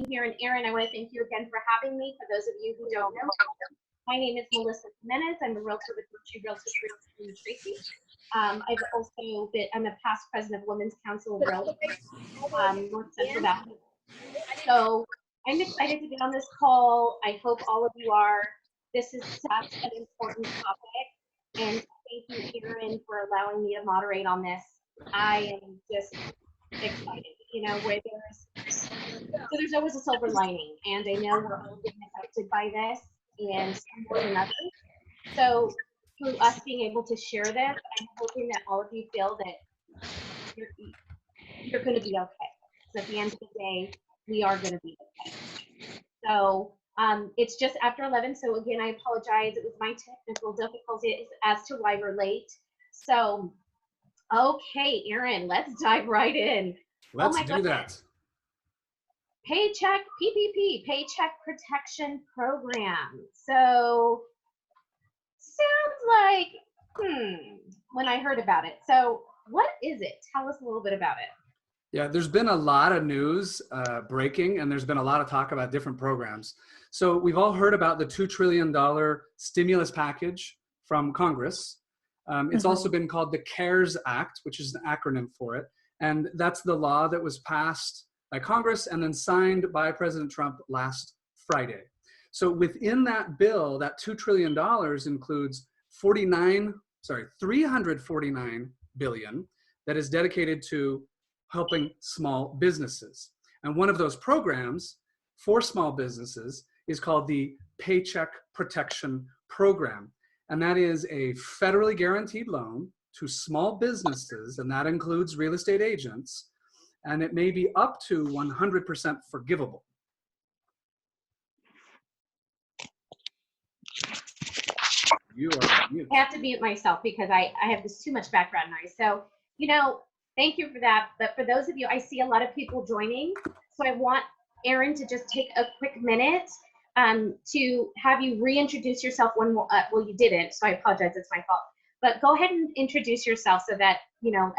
here. And Aaron, I want to thank you again for having me. For those of you who don't know, my name is Melissa Jimenez. I'm a realtor with Realtors in Tracy. I'm a past president of Women's Council of Realtors, North Central Valley. So I'm excited to get on this call. I hope all of you are. This is such an important topic. And thank you, Aaron, for allowing me to moderate on this. I am just excited, where there's always a silver lining, and I know we're all being affected by this, and some more than others. So through us being able to share this, I'm hoping that all of you feel that you're going to be okay. So at the end of the day, we are going to be okay. So it's just after 11. So again, I apologize. It was my technical difficulties as to why we're late. So, okay, Aaron, let's dive right in. Let's do that. Paycheck, PPP, Paycheck Protection Program. So sounds like, when I heard about it. So what is it? Tell us a little bit about it. Yeah, there's been a lot of news breaking, and there's been a lot of talk about different programs. So we've all heard about the $2 trillion stimulus package from Congress. It's also been called the CARES Act, which is an acronym for it. And that's the law that was passed by Congress and then signed by President Trump last Friday. So within that bill, that $2 trillion includes 349 billion that is dedicated to helping small businesses. And one of those programs for small businesses is called the Paycheck Protection Program. And that is a federally guaranteed loan to small businesses, and that includes real estate agents, and it may be up to 100% forgivable. You are mute. I have to mute myself because I have this too much background noise. So, thank you for that. But for those of you, I see a lot of people joining. So I want Aaron to just take a quick minute to have you reintroduce yourself one more. Well, you didn't, so I apologize. It's my fault. But go ahead and introduce yourself so that,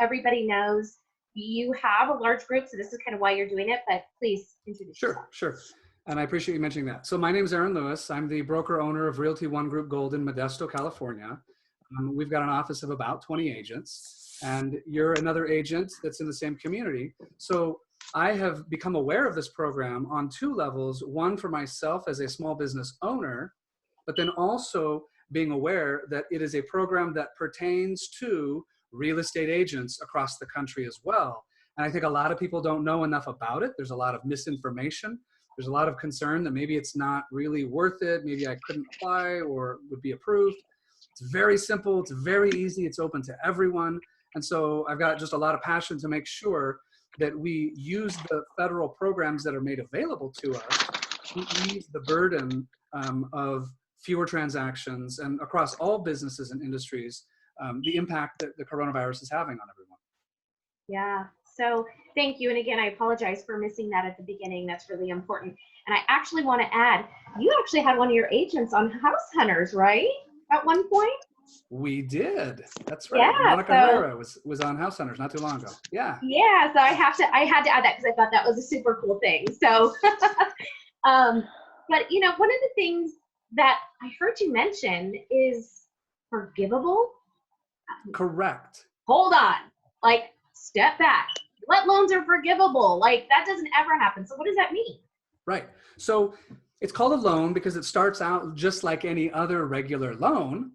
everybody knows you have a large group. So this is kind of why you're doing it, but please introduce yourself. Sure. And I appreciate you mentioning that. So my name is Aaron Lewis. I'm the broker owner of Realty One Group Gold in Modesto, California. We've got an office of about 20 agents, and you're another agent that's in the same community. So I have become aware of this program on two levels, one for myself as a small business owner, but then also being aware that it is a program that pertains to real estate agents across the country as well. And I think a lot of people don't know enough about it. There's a lot of misinformation. There's a lot of concern that maybe it's not really worth it. Maybe I couldn't apply or would be approved. It's very simple. It's very easy. It's open to everyone. And so I've got just a lot of passion to make sure that we use the federal programs that are made available to us to ease the burden of fewer transactions and across all businesses and industries, the impact that the coronavirus is having on everyone. Yeah, so thank you. And again, I apologize for missing that at the beginning. That's really important. And I actually want to add, you actually had one of your agents on House Hunters, right? At one point? We did. That's right. Yeah, Monica Herrera was on House Hunters not too long ago. Yeah. Yeah, so I had to add that because I thought that was a super cool thing. So, but one of the things that I heard you mention is forgivable. Correct. Hold on, step back. What loans are forgivable? That doesn't ever happen. So what does that mean? Right. So it's called a loan because it starts out just like any other regular loan,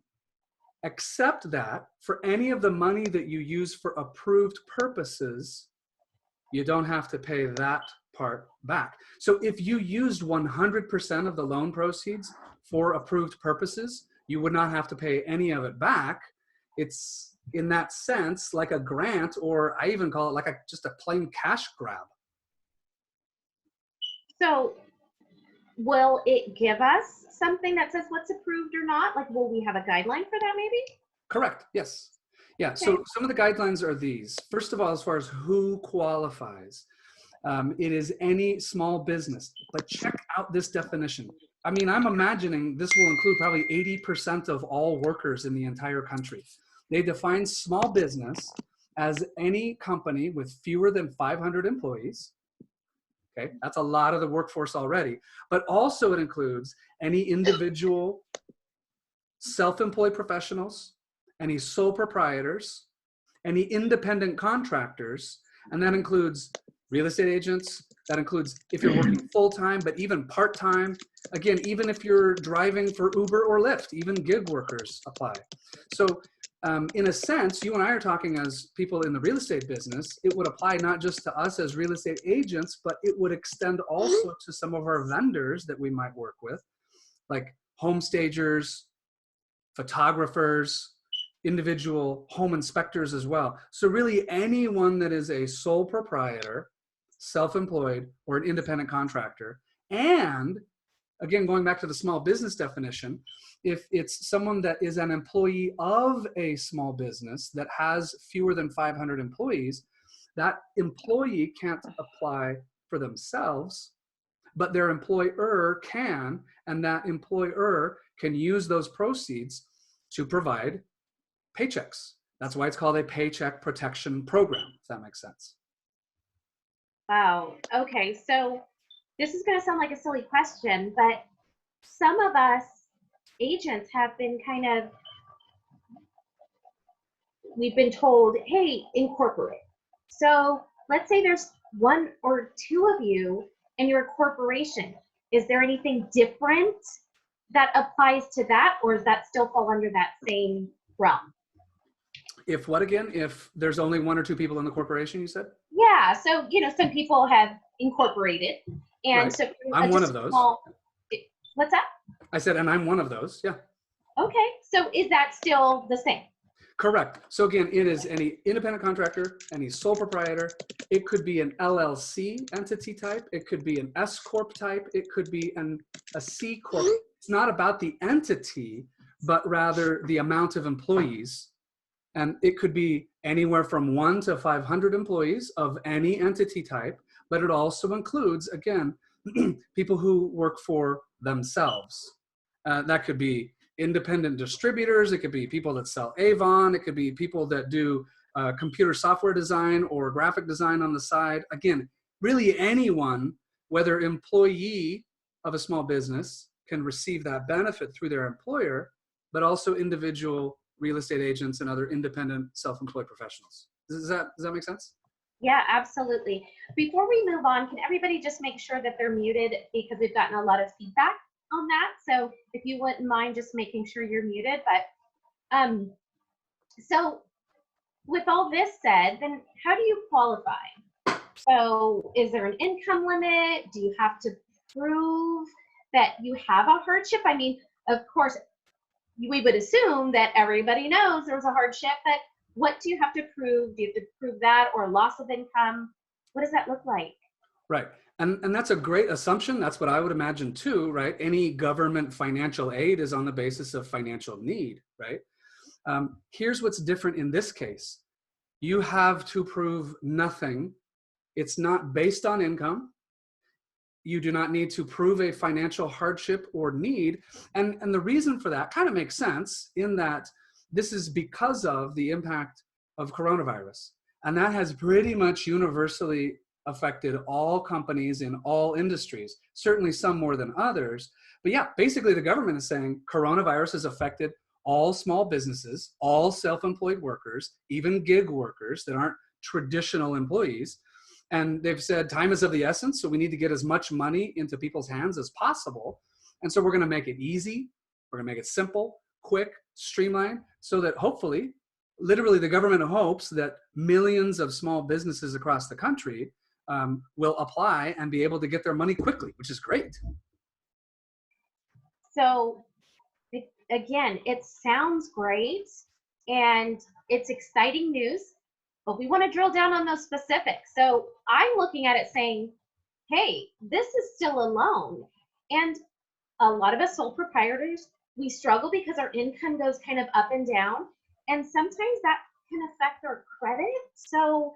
except that for any of the money that you use for approved purposes, you don't have to pay that part back. So if you used 100% of the loan proceeds for approved purposes, you would not have to pay any of it back. It's in that sense like a grant, or I even call it like just a plain cash grab. So will it give us something that says what's approved or not? Will we have a guideline for that maybe? Correct, yes. Yeah, okay. So some of the guidelines are these. First of all, as far as who qualifies, it is any small business, but check out this definition. I mean, I'm imagining this will include probably 80% of all workers in the entire country. They define small business as any company with fewer than 500 employees Okay, that's a lot of the workforce already. But also it includes any individual self-employed professionals, any sole proprietors, any independent contractors, and that includes real estate agents. That includes if you're working full-time, but even part-time. Again, even if you're driving for Uber or Lyft, even gig workers apply. So in a sense, you and I are talking as people in the real estate business. It would apply not just to us as real estate agents, but it would extend also to some of our vendors that we might work with, like home stagers, photographers, individual home inspectors as well. So really anyone that is a sole proprietor, self-employed, or an independent contractor. And again, going back to the small business definition, if it's someone that is an employee of a small business that has fewer than 500 employees, that employee can't apply for themselves, but their employer can, and that employer can use those proceeds to provide paychecks. That's why it's called a paycheck protection program, if that makes sense. Wow. Okay. So this is going to sound like a silly question, but some of us agents have been we've been told, hey, incorporate. So let's say there's one or two of you and you're a corporation. Is there anything different that applies to that, or does that still fall under that same realm? If what again? If there's only one or two people in the corporation, you said? Yeah, so some people have incorporated, and right. so I'm one of those. What's that? I said, and I'm one of those. Yeah. Okay, so is that still the same? Correct. So again, it is any independent contractor, any sole proprietor. It could be an LLC entity type. It could be an S Corp type. It could be a C Corp. It's not about the entity, but rather the amount of employees. And it could be anywhere from 1 to 500 employees of any entity type, but it also includes, again, people who work for themselves. That could be independent distributors. It could be people that sell Avon. It could be people that do computer software design or graphic design on the side. Again, really anyone, whether employee of a small business, can receive that benefit through their employer, but also individual real estate agents and other independent self-employed professionals. Does that make sense? Yeah, absolutely. Before we move on, can everybody just make sure that they're muted, because we've gotten a lot of feedback on that. So if you wouldn't mind just making sure you're muted. But so with all this said, then how do you qualify? So is there an income limit? Do you have to prove that you have a hardship? I mean, of course, we would assume that everybody knows there's a hardship, but what do you have to prove? Do you have to prove that, or loss of income? What does that look like? Right. And that's a great assumption. That's what I would imagine too, right? Any government financial aid is on the basis of financial need, right? Here's what's different in this case. You have to prove nothing. It's not based on income. You do not need to prove a financial hardship or need. And the reason for that kind of makes sense in that this is because of the impact of coronavirus. And that has pretty much universally affected all companies in all industries, certainly some more than others. But yeah, basically the government is saying coronavirus has affected all small businesses, all self-employed workers, even gig workers that aren't traditional employees. And they've said time is of the essence, so we need to get as much money into people's hands as possible. And so we're going to make it easy. We're going to make it simple, quick, streamlined, so that hopefully, literally the government hopes that millions of small businesses across the country will apply and be able to get their money quickly, which is great. So again, it sounds great and it's exciting news, but we want to drill down on those specifics. So I'm looking at it saying, hey, this is still a loan. And a lot of us sole proprietors, we struggle because our income goes kind of up and down. And sometimes that can affect our credit. So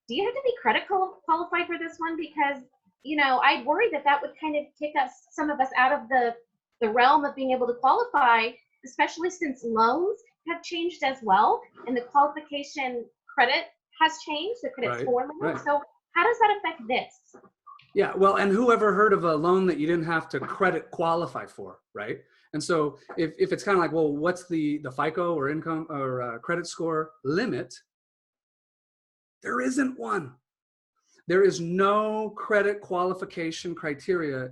do you have to be credit qualified for this one? Because, I'd worry that would kind of kick some of us out of the realm of being able to qualify, especially since loans have changed as well. And the qualification credit has changed, the credit score limit. Right. So how does that affect this? Yeah, well, and who ever heard of a loan that you didn't have to credit qualify for, right? And so if it's kind of like, well, what's the FICO or income or credit score limit? There isn't one. There is no credit qualification criteria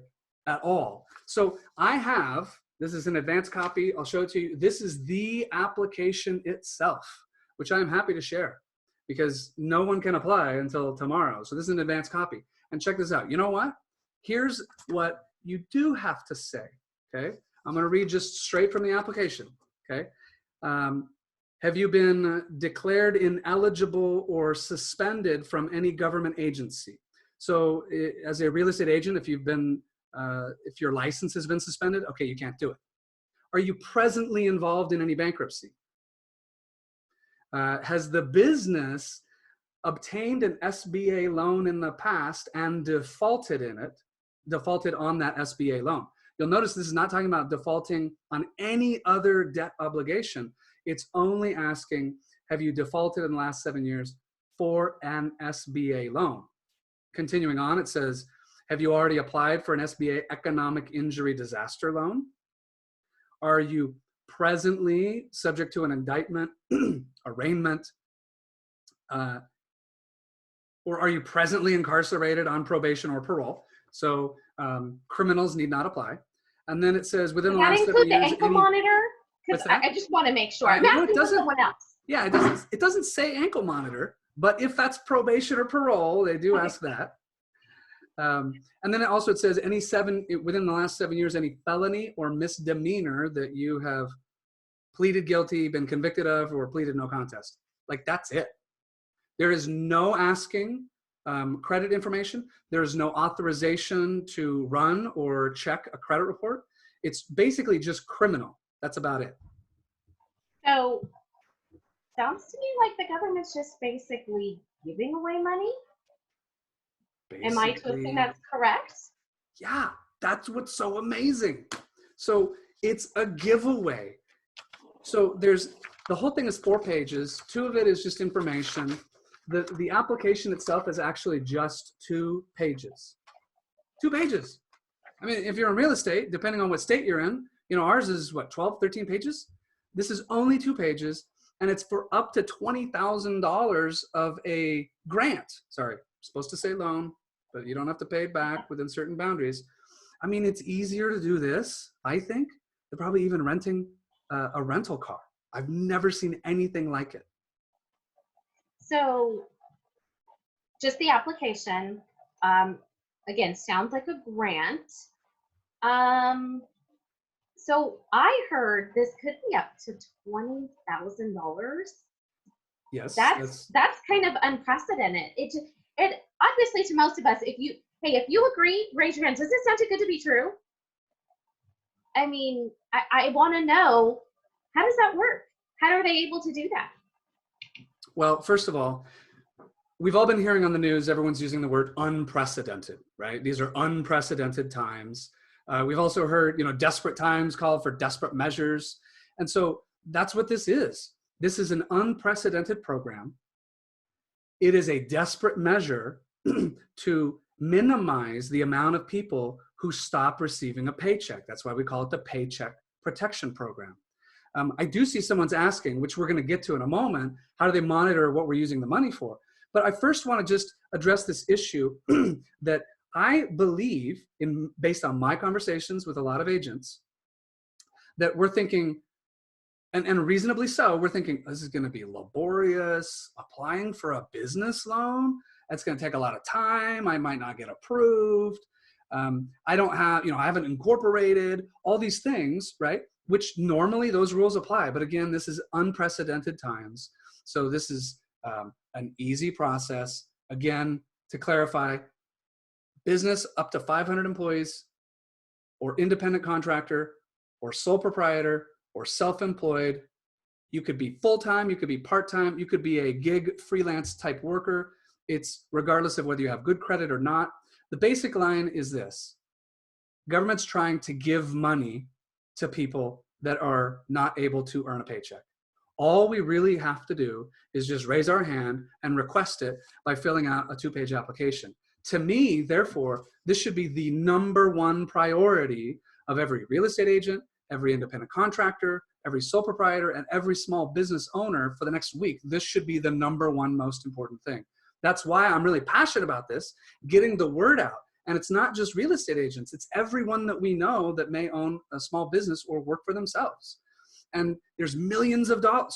at all. So I have, this is an advanced copy, I'll show it to you. This is the application itself, which I am happy to share because no one can apply until tomorrow. So this is an advanced copy. And check this out. You know what? Here's what you do have to say, okay? I'm gonna read just straight from the application, okay? Have you been declared ineligible or suspended from any government agency? So as a real estate agent, if you've been, if your license has been suspended, okay, you can't do it. Are you presently involved in any bankruptcy? Has the business obtained an SBA loan in the past and defaulted on that SBA loan? You'll notice this is not talking about defaulting on any other debt obligation. It's only asking, have you defaulted in the last 7 years for an SBA loan? Continuing on, it says, have you already applied for an SBA economic injury disaster loan? Are you presently subject to an indictment, arraignment, or are you presently incarcerated on probation or parole? So criminals need not apply. And then it says within the last 7 years. That include the ankle monitor? Because I just want to make sure. I'm asking for someone else. Yeah, it doesn't say ankle monitor, but if that's probation or parole, they do ask that. And then it says within the last 7 years, any felony or misdemeanor that you have pleaded guilty, been convicted of, or pleaded no contest. Like that's it. There is no asking credit information. There is no authorization to run or check a credit report. It's basically just criminal. That's about it. So sounds to me like the government's just basically giving away money. Am I to assume that's correct? Yeah, that's what's so amazing. So it's a giveaway. So the whole thing is 4 pages. 2 of it is just information. The application itself is actually just 2 pages. 2 pages. I mean, if you're in real estate, depending on what state you're in, ours is what, 12, 13 pages? This is only 2 pages, and it's for up to $20,000 of a grant. Sorry, supposed to say loan, but you don't have to pay it back within certain boundaries. I mean, it's easier to do this, I think, than probably even renting a rental car. I've never seen anything like it. So just the application, again, sounds like a grant. So I heard this could be up to $20,000. Yes. That's kind of unprecedented. It obviously, to most of us, if you agree, raise your hand. Does this sound too good to be true? I mean, I want to know, how does that work? How are they able to do that? Well, first of all, we've all been hearing on the news, everyone's using the word unprecedented, right? These are unprecedented times. We've also heard, desperate times call for desperate measures. And so that's what this is. This is an unprecedented program. It is a desperate measure to minimize the amount of people who stop receiving a paycheck. That's why we call it the Paycheck Protection Program. I do see someone's asking, which we're going to get to in a moment, how do they monitor what we're using the money for? But I first want to just address this issue that I believe, based on my conversations with a lot of agents, that we're thinking, and reasonably so, we're thinking, this is going to be laborious, applying for a business loan. That's going to take a lot of time. I might not get approved. I don't have, I haven't incorporated all these things, right? Which normally those rules apply. But again, this is unprecedented times. So this is an easy process. Again, to clarify, business up to 500 employees or independent contractor or sole proprietor or self-employed. You could be full-time, you could be part-time, you could be a gig freelance type worker. It's regardless of whether you have good credit or not. The basic line is this: government's trying to give money to people that are not able to earn a paycheck. All we really have to do is just raise our hand and request it by filling out a 2-page application. to me, therefore, this should be the number one priority of every real estate agent, every independent contractor, every sole proprietor, and every small business owner for the next week. This should be the number one most important thing. That's why I'm really passionate about this, getting the word out. And it's not just real estate agents, it's everyone that we know that may own a small business or work for themselves. And there's millions of dollars,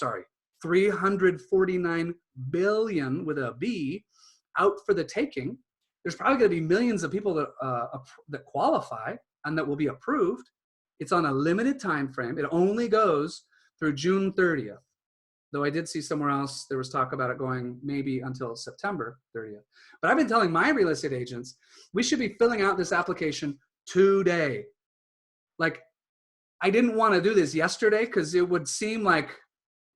349 billion with a B out for the taking. There's probably going to be millions of people that qualify and that will be approved. It's on a limited time frame. It only goes through June 30th. Though I did see somewhere else, there was talk about it going maybe until September 30th. But I've been telling my real estate agents, we should be filling out this application today. Like, I didn't want to do this yesterday because it would seem like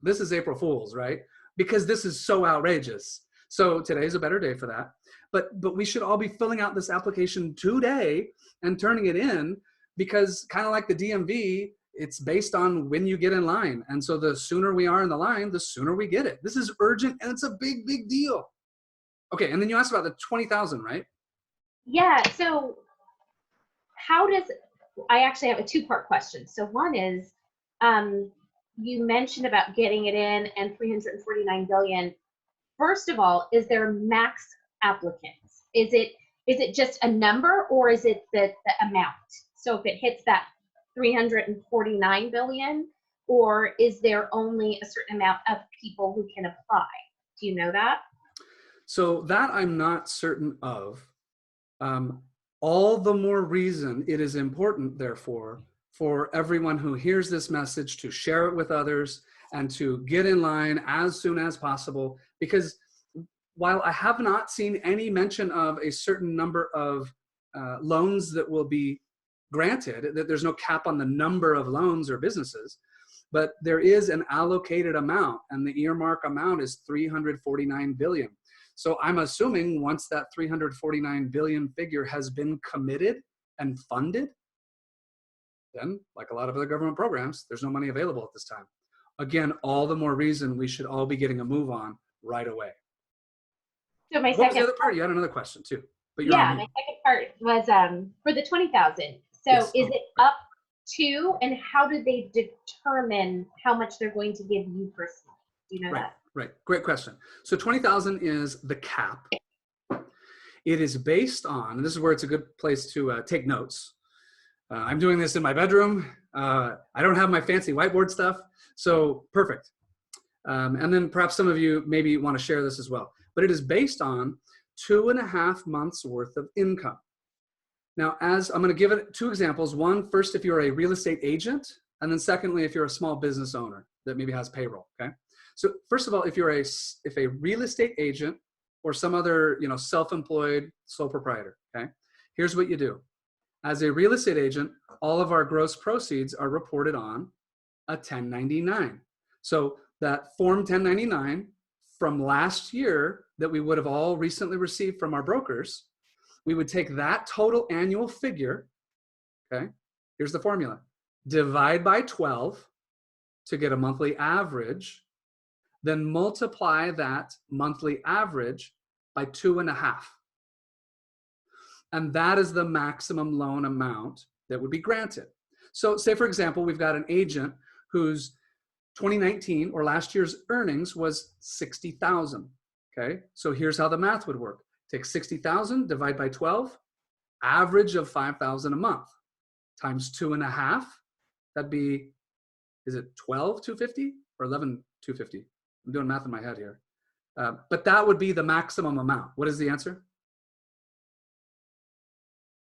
this is April Fool's, right? Because this is so outrageous. So today's a better day for that. But we should all be filling out this application today and turning it in, because kind of like the DMV, it's based on when you get in line. And so the sooner we are in the line, the sooner we get it. This is urgent and it's a big, big deal. Okay, and then you asked about the 20,000, right? Yeah, so I actually have a two-part question. So one is, you mentioned about getting it in and 349 billion. First of all, is there max applicants? Is it just a number, or is it the amount? So if it hits that 349 billion, or is there only a certain amount of people who can apply? Do you know that? So that I'm not certain of. All the more reason it is important, therefore, for everyone who hears this message to share it with others and to get in line as soon as possible. Because while I have not seen any mention of a certain number of loans that will be granted, that there's no cap on the number of loans or businesses, but there is an allocated amount, and the earmark amount is 349 billion. So I'm assuming once that 349 billion figure has been committed and funded, then, like a lot of other government programs, there's no money available at this time. Again, all the more reason we should all be getting a move on right away. So my What was second the other part? You had another question too. But yeah, my second part was for the 20,000. So yes. Is it up to, and how do they determine how much they're going to give you personally? Do you know that? Right. Great question. So 20,000 is the cap. It is based on, and this is where it's a good place to take notes. I'm doing this in my bedroom. I don't have my fancy whiteboard stuff, so perfect. And then perhaps some of you maybe want to share this as well. But it is based on 2.5 months worth of income. Now, as I'm going to give it two examples. One, first, if you're a real estate agent, and then secondly, if you're a small business owner that maybe has payroll. Okay. So first of all, if a real estate agent or some other, self-employed sole proprietor, okay, here's what you do. As a real estate agent, all of our gross proceeds are reported on a 1099. So that Form 1099 from last year that we would have all recently received from our brokers, we would take that total annual figure, okay, here's the formula, divide by 12 to get a monthly average, then multiply that monthly average by 2.5. And that is the maximum loan amount that would be granted. So say, for example, we've got an agent whose 2019 or last year's earnings was 60,000. Okay, so here's how the math would work. Take 60,000, divide by 12, average of 5,000 a month, times 2.5. That'd be, is it 12,250 or 11,250? I'm doing math in my head here. But that would be the maximum amount. What is the answer?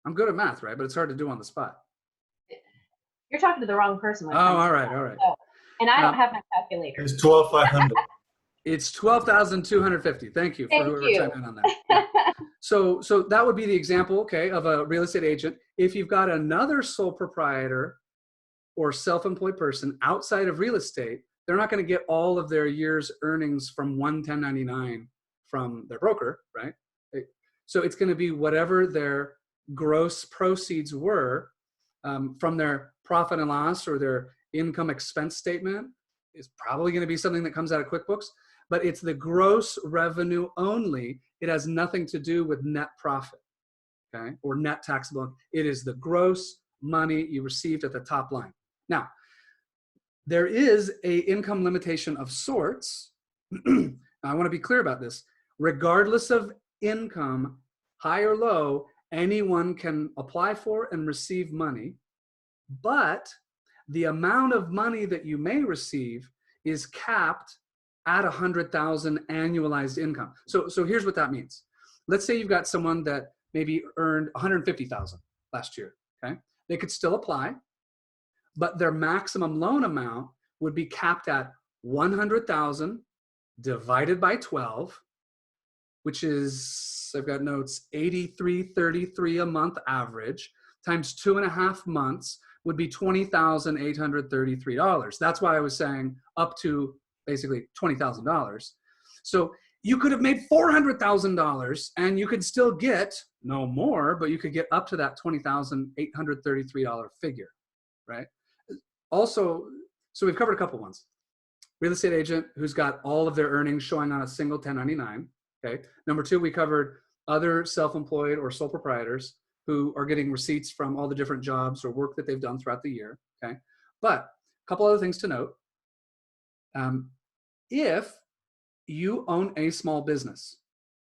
I'm good at math, right? But it's hard to do on the spot. You're talking to the wrong person. Oh, all right. So, and I don't have my calculator. It's 12,500. It's 12,250. Thank you for whoever chimed in on that. Yeah. So that would be the example, okay, of a real estate agent. If you've got another sole proprietor or self-employed person outside of real estate, they're not going to get all of their year's earnings from one 1099 from their broker, right? So it's going to be whatever their gross proceeds were from their profit and loss or their income expense statement is probably going to be something that comes out of QuickBooks, but it's the gross revenue only. it has nothing to do with net profit, okay, or net taxable. It is the gross money you received at the top line. Now, there is a income limitation of sorts. I want to be clear about this. Regardless of income, high or low, anyone can apply for and receive money, but the amount of money that you may receive is capped at 100,000 annualized income. So here's what that means. Let's say you've got someone that maybe earned 150,000 last year, okay? They could still apply, but their maximum loan amount would be capped at 100,000 divided by 12, which is, I've got notes, 83.33 a month average, times 2.5 months would be $20,833. That's why I was saying up to basically $20,000. So you could have made $400,000 and you could still get no more, but you could get up to that $20,833 figure, right? Also, so we've covered a couple ones. Real estate agent who's got all of their earnings showing on a single 1099, okay? Number two, we covered other self-employed or sole proprietors who are getting receipts from all the different jobs or work that they've done throughout the year, okay? But a couple other things to note. If you own a small business,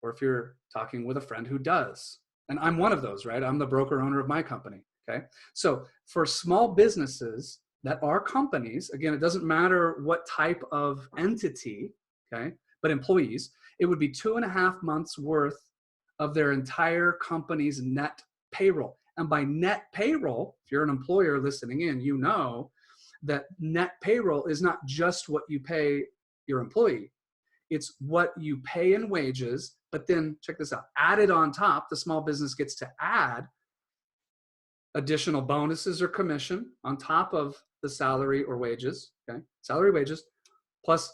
or if you're talking with a friend who does, and I'm one of those, right? I'm the broker owner of my company, okay? So for small businesses that are companies, again, it doesn't matter what type of entity, okay? But employees, it would be 2.5 months worth of their entire company's net payroll. And by net payroll, if you're an employer listening in, you know that net payroll is not just what you pay your employee. It's what you pay in wages, but then check this out, added on top, the small business gets to add additional bonuses or commission on top of the salary or wages, okay? Salary, wages, plus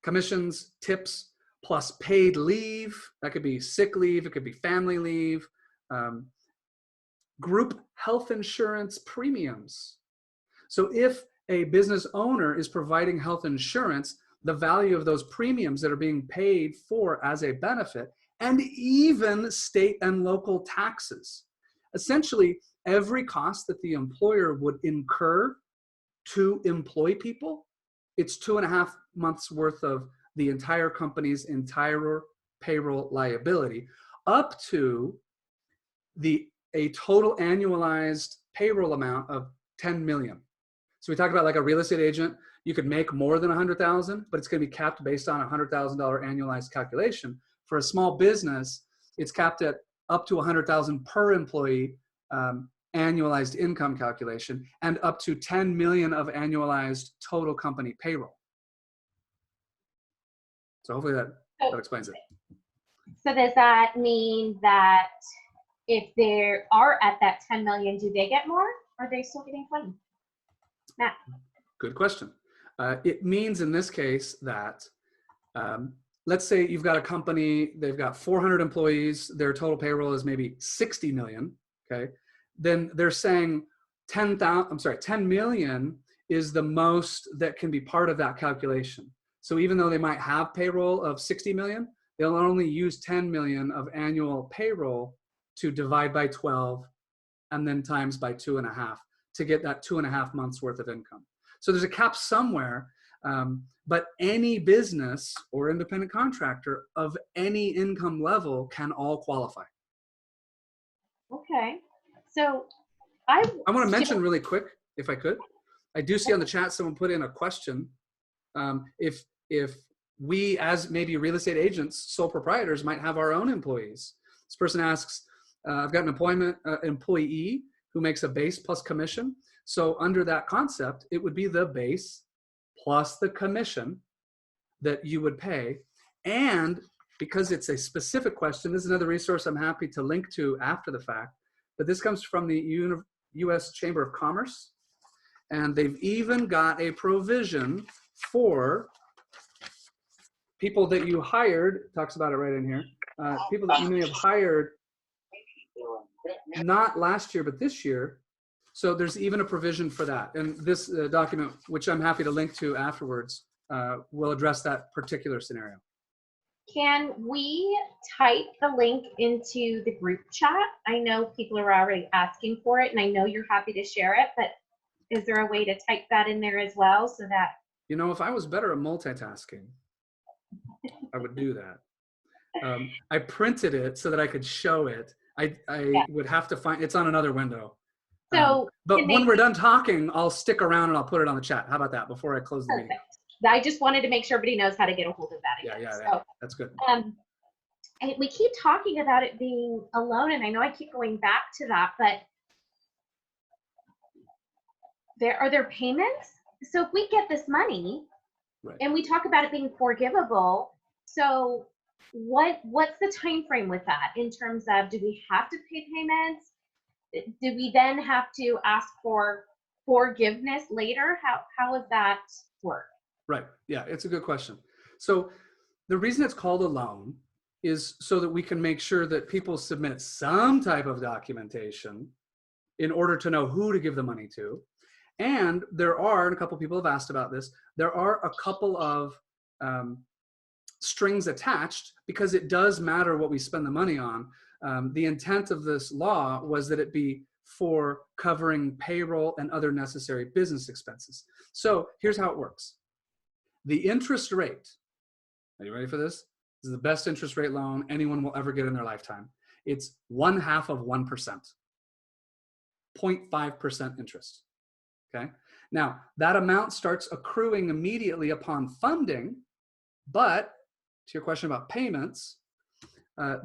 commissions, tips, plus paid leave. That could be sick leave, it could be family leave, group health insurance premiums. So if a business owner is providing health insurance, the value of those premiums that are being paid for as a benefit, and even state and local taxes. Essentially, every cost that the employer would incur to employ people, it's 2.5 months worth of the entire company's entire payroll liability, up to a total annualized payroll amount of 10 million. So we talk about like a real estate agent, you could make more than 100,000, but it's going to be capped based on a $100,000 annualized calculation. For a small business, it's capped at up to 100,000 per employee annualized income calculation, and up to 10 million of annualized total company payroll. So hopefully that explains it. So does that mean that if they are at that 10 million, do they get more, or are they still getting 20? Matt. Good question. It means in this case that, let's say you've got a company, they've got 400 employees, their total payroll is maybe 60 million, okay? Then they're saying 10 million is the most that can be part of that calculation. So even though they might have payroll of 60 million, they'll only use 10 million of annual payroll to divide by 12 and then times by 2.5 to get that 2.5 months worth of income. So there's a cap somewhere, but any business or independent contractor of any income level can all qualify. Okay. So I want to mention really quick, if I could, I do see on the chat someone put in a question. If we as maybe real estate agents, sole proprietors, might have our own employees. This person asks, I've got an employee who makes a base plus commission. So under that concept, it would be the base plus the commission that you would pay. And because it's a specific question, this is another resource I'm happy to link to after the fact, but this comes from the U.S. Chamber of Commerce. And they've even got a provision for people that you hired, talks about it right in here, people that you may have hired not last year, but this year. So there's even a provision for that. And this document, which I'm happy to link to afterwards, will address that particular scenario. Can we type the link into the group chat? I know people are already asking for it, and I know you're happy to share it, but is there a way to type that in there as well so that? You know, if I was better at multitasking, I would do that. I printed it so that I could show it. I Yeah. would have to find, it's on another window. So But when we're done talking, I'll stick around and I'll put it on the chat. How about that before I close the meeting? Perfect. I just wanted to make sure everybody knows how to get a hold of that again. Yeah, So, that's good. and we keep talking about it being a loan, and I know I keep going back to that, but are there payments? So if we get this money, right, and we talk about it being forgivable, so what's the time frame with that in terms of, do we have to pay payments? Do we then have to ask for forgiveness later? How does that work? Right. Yeah, it's a good question. So the reason it's called a loan is so that we can make sure that people submit some type of documentation in order to know who to give the money to. And there are, and a couple people have asked about this, there are a couple of strings attached, because it does matter what we spend the money on. The intent of this law was that it be for covering payroll and other necessary business expenses. So here's how it works. The interest rate, are you ready for this? This is the best interest rate loan anyone will ever get in their lifetime. It's 1/2 of 1%, 0.5% interest, okay? Now, that amount starts accruing immediately upon funding, but to your question about payments,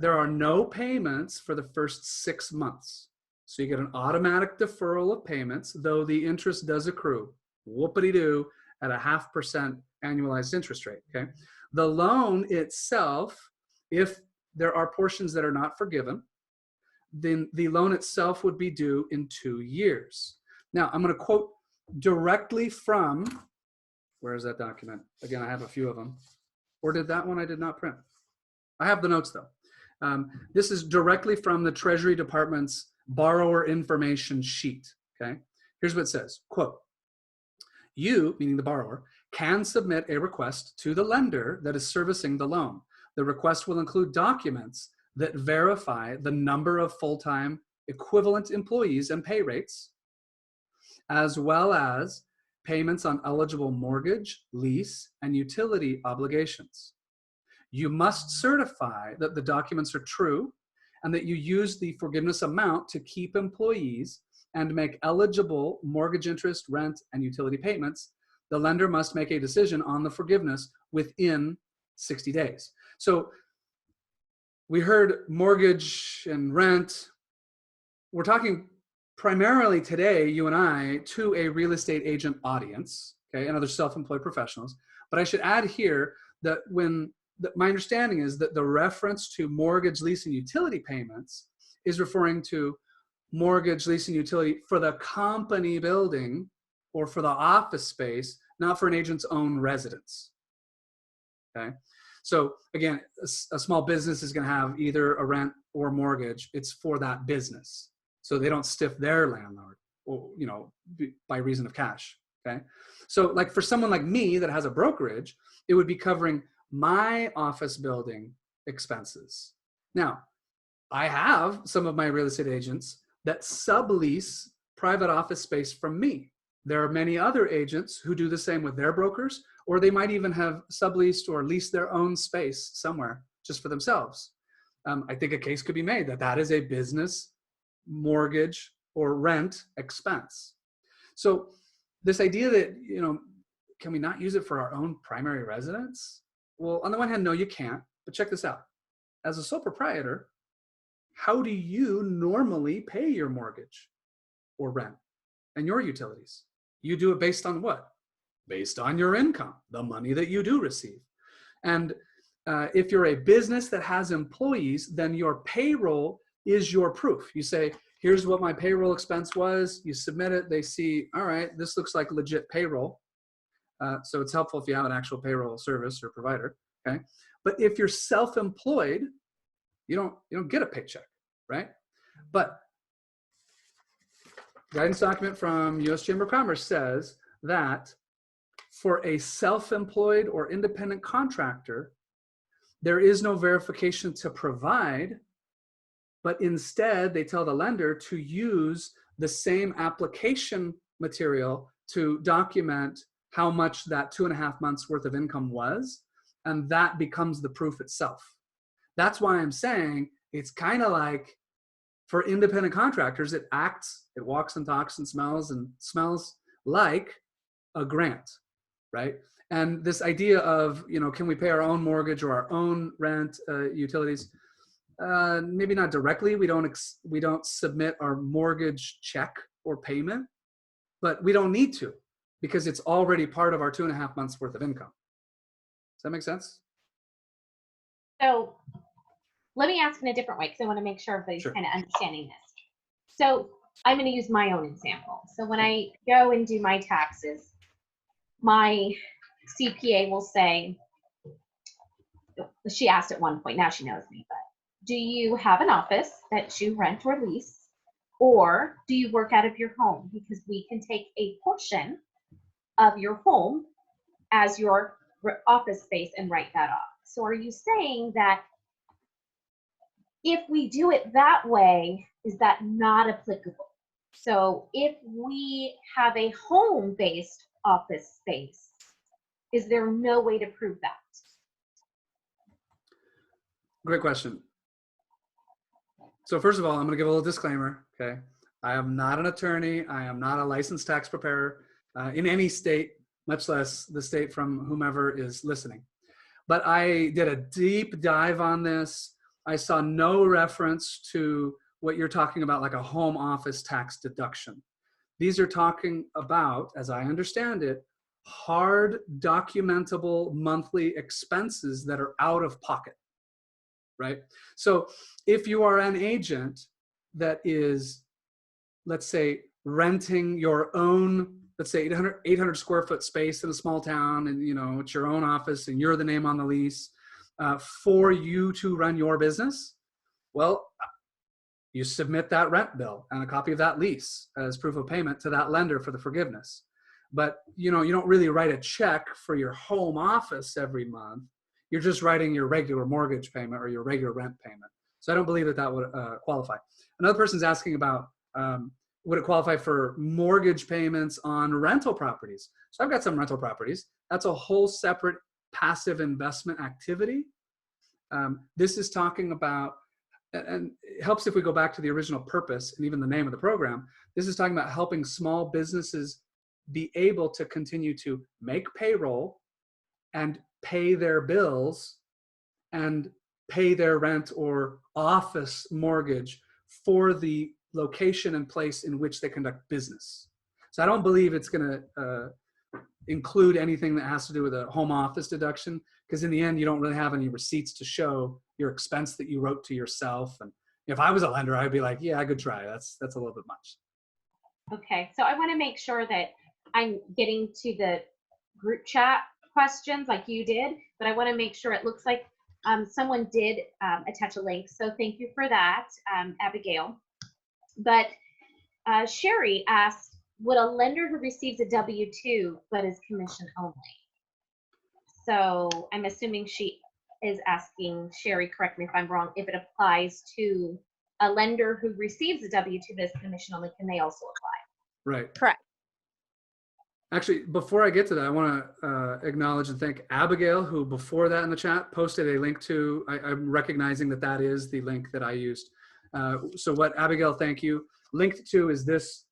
there are no payments for the first 6 months. So you get an automatic deferral of payments, though the interest does accrue, whoopity-doo, at 0.5% annualized interest rate, okay? The loan itself, if there are portions that are not forgiven, then the loan itself would be due in 2 years. Now, I'm going to quote directly from, where is that document? Again, I have a few of them. Or did that one I did not print? I have the notes though. This is directly from the Treasury Department's borrower information sheet, okay? Here's what it says, quote, you, meaning the borrower, can submit a request to the lender that is servicing the loan. The request will include documents that verify the number of full-time equivalent employees and pay rates, as well as payments on eligible mortgage, lease, and utility obligations. You must certify that the documents are true and that you use the forgiveness amount to keep employees and make eligible mortgage interest, rent, and utility payments. The lender must make a decision on the forgiveness within 60 days. So we heard mortgage and rent. We're talking primarily today, you and I, to a real estate agent audience, okay, and other self-employed professionals. But I should add here that my understanding is that the reference to mortgage, lease, and utility payments is referring to mortgage, lease, and utility for the company building or for the office space, not for an agent's own residence, okay? So again, a small business is gonna have either a rent or mortgage. It's for that business. So they don't stiff their landlord, or, you know, by reason of cash, okay? So like for someone like me that has a brokerage, it would be covering my office building expenses. Now, I have some of my real estate agents that sublease private office space from me. There are many other agents who do the same with their brokers, or they might even have subleased or leased their own space somewhere just for themselves. I think a case could be made that that is a business mortgage or rent expense. So this idea that, you know, can we not use it for our own primary residence? Well, on the one hand, no, you can't, but check this out. As a sole proprietor, how do you normally pay your mortgage or rent and your utilities? You do it based on what? Based on your income, the money that you do receive. And if you're a business that has employees, then your payroll is your proof. You say, here's what my payroll expense was. You submit it. They see, all right, this looks like legit payroll. So it's helpful if you have an actual payroll service or provider, okay? But if you're self-employed, you don't get a paycheck, right? But guidance document from U.S. Chamber of Commerce says that for a self-employed or independent contractor, there is no verification to provide, but instead they tell the lender to use the same application material to document how much that 2.5 months worth of income was, and that becomes the proof itself. That's why I'm saying it's kind of like, for independent contractors, it walks and talks and smells like a grant, right? And this idea of, can we pay our own mortgage or our own rent, utilities? Maybe not directly. We don't submit our mortgage check or payment, but we don't need to, because it's already part of our 2.5 months worth of income. Does that make sense? So let me ask in a different way, because I want to make sure everybody's kind of understanding this. So I'm going to use my own example. So when I go and do my taxes, my CPA will say, she asked at one point, now she knows me, but do you have an office that you rent or lease, or do you work out of your home? Because we can take a portion of your home as your office space and write that off. So are you saying that if we do it that way, is that not applicable? So if we have a home-based office space, is there no way to prove that? Great question. So first of all, I'm going to give a little disclaimer, okay? I am not an attorney. I am not a licensed tax preparer in any state, much less the state from whomever is listening. But I did a deep dive on this. I saw no reference to what you're talking about, like a home office tax deduction. These are talking about, as I understand it, hard documentable monthly expenses that are out of pocket, right? So if you are an agent that is, let's say, renting your own, let's say 800 square foot space in a small town, and it's your own office and you're the name on the lease, for you to run your business, well, you submit that rent bill and a copy of that lease as proof of payment to that lender for the forgiveness. But you don't really write a check for your home office every month. You're just writing your regular mortgage payment or your regular rent payment. So I don't believe that would qualify. Another person's asking about, would it qualify for mortgage payments on rental properties? So I've got some rental properties. That's a whole separate passive investment activity. This is talking about, and it helps if we go back to the original purpose and even the name of the program. This is talking about helping small businesses be able to continue to make payroll and pay their bills and pay their rent or office mortgage for the location and place in which they conduct business. So I don't believe it's going to include anything that has to do with a home office deduction, because in the end, you don't really have any receipts to show your expense that you wrote to yourself. And if I was a lender, I'd be like, yeah, good try. That's a little bit much. Okay, so I want to make sure that I'm getting to the group chat questions like you did, but I want to make sure it looks like someone did attach a link. So thank you for that, Abigail. But Sherry asked, would a lender who receives a W-2 but is commission only? So I'm assuming she is asking, Sherry, correct me if I'm wrong, if it applies to a lender who receives a W-2 but is commission only, can they also apply? Right. Correct. Actually, before I get to that, I want to acknowledge and thank Abigail, who before that in the chat posted a link to, I'm recognizing that is the link that I used. So what, Abigail, thank you. Linked to is this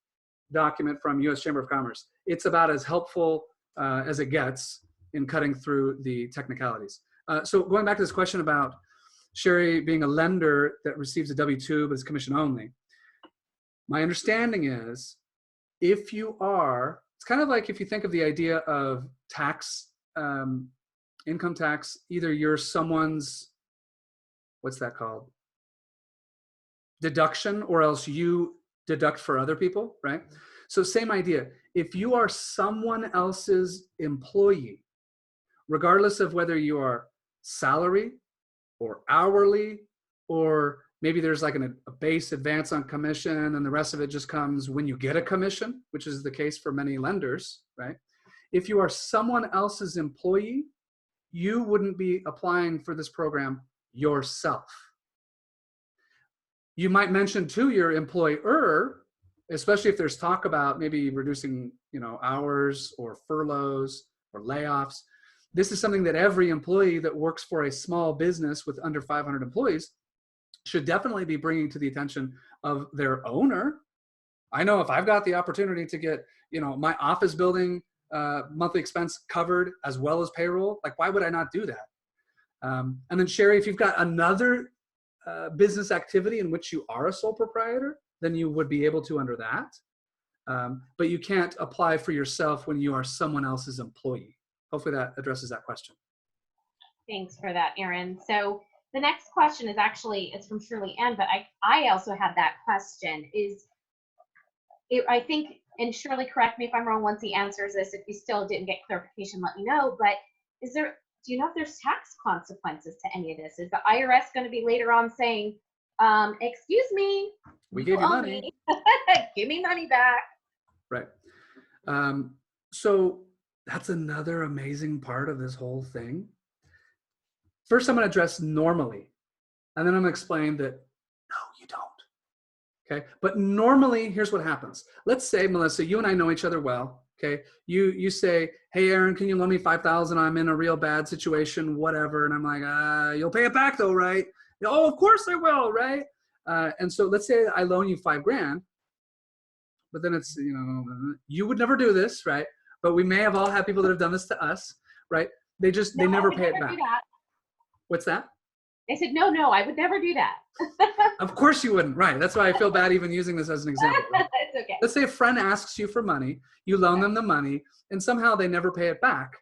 document from U.S. Chamber of Commerce. It's about as helpful as it gets in cutting through the technicalities. So going back to this question about Sherry being a lender that receives a W-2 but is commission only, my understanding is if you are, it's kind of like if you think of the idea of tax, income tax, either you're someone's, what's that called? Deduction, or else you deduct for other people, right? So same idea. If you are someone else's employee, regardless of whether you are salary or hourly, or maybe there's like a base advance on commission and the rest of it just comes when you get a commission, which is the case for many lenders, right? If you are someone else's employee, you wouldn't be applying for this program yourself. You might mention to your employer, especially if there's talk about maybe reducing, hours or furloughs or layoffs. This is something that every employee that works for a small business with under 500 employees should definitely be bringing to the attention of their owner. I know if I've got the opportunity to get, my office building monthly expense covered as well as payroll, like why would I not do that? And then Sherry, if you've got another business activity in which you are a sole proprietor, then you would be able to under that. But you can't apply for yourself when you are someone else's employee. Hopefully that addresses that question. Thanks for that, Aaron. So the next question is actually, it's from Shirley Ann, but I also had that question. I think, and Shirley, correct me if I'm wrong once he answers this, if you still didn't get clarification, let me know, but do you know if there's tax consequences to any of this? Is the IRS going to be later on saying, excuse me, we gave you money. Give me money back. Right. So that's another amazing part of this whole thing. First, I'm going to address normally, and then I'm going to explain that, no, you don't. Okay. But normally, here's what happens. Let's say, Melissa, you and I know each other well. Okay. You say, hey, Aaron, can you loan me $5,000? I'm in a real bad situation, whatever. And I'm like, you'll pay it back though, right? Oh, of course I will, right? And so let's say I loan you $5,000, but then it's, you would never do this, right? But we may have all had people that have done this to us, right? They never pay it back. What's that? I said, no, I would never do that. Of course you wouldn't, right? That's why I feel bad even using this as an example. Right? It's okay. Let's say a friend asks you for money, you loan them the money, and somehow they never pay it back,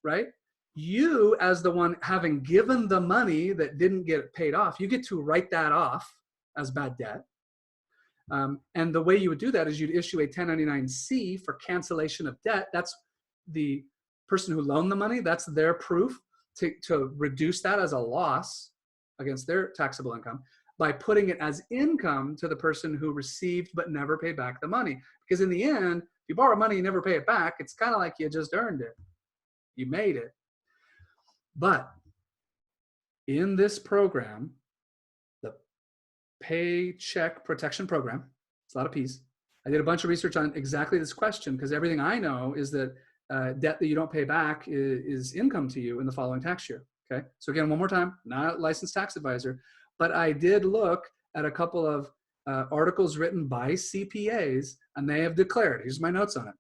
right? You, as the one having given the money that didn't get paid off, you get to write that off as bad debt. And the way you would do that is you'd issue a 1099-C for cancellation of debt. That's the person who loaned the money. That's their proof to reduce that as a loss against their taxable income by putting it as income to the person who received but never paid back the money. Because in the end, if you borrow money, you never pay it back. It's kind of like you just earned it. You made it. But in this program, the Paycheck Protection Program, it's a lot of P's. I did a bunch of research on exactly this question because everything I know is that debt that you don't pay back is income to you in the following tax year. Okay. So again, one more time, not a licensed tax advisor, but I did look at a couple of articles written by CPAs, and they have declared, here's my notes on it,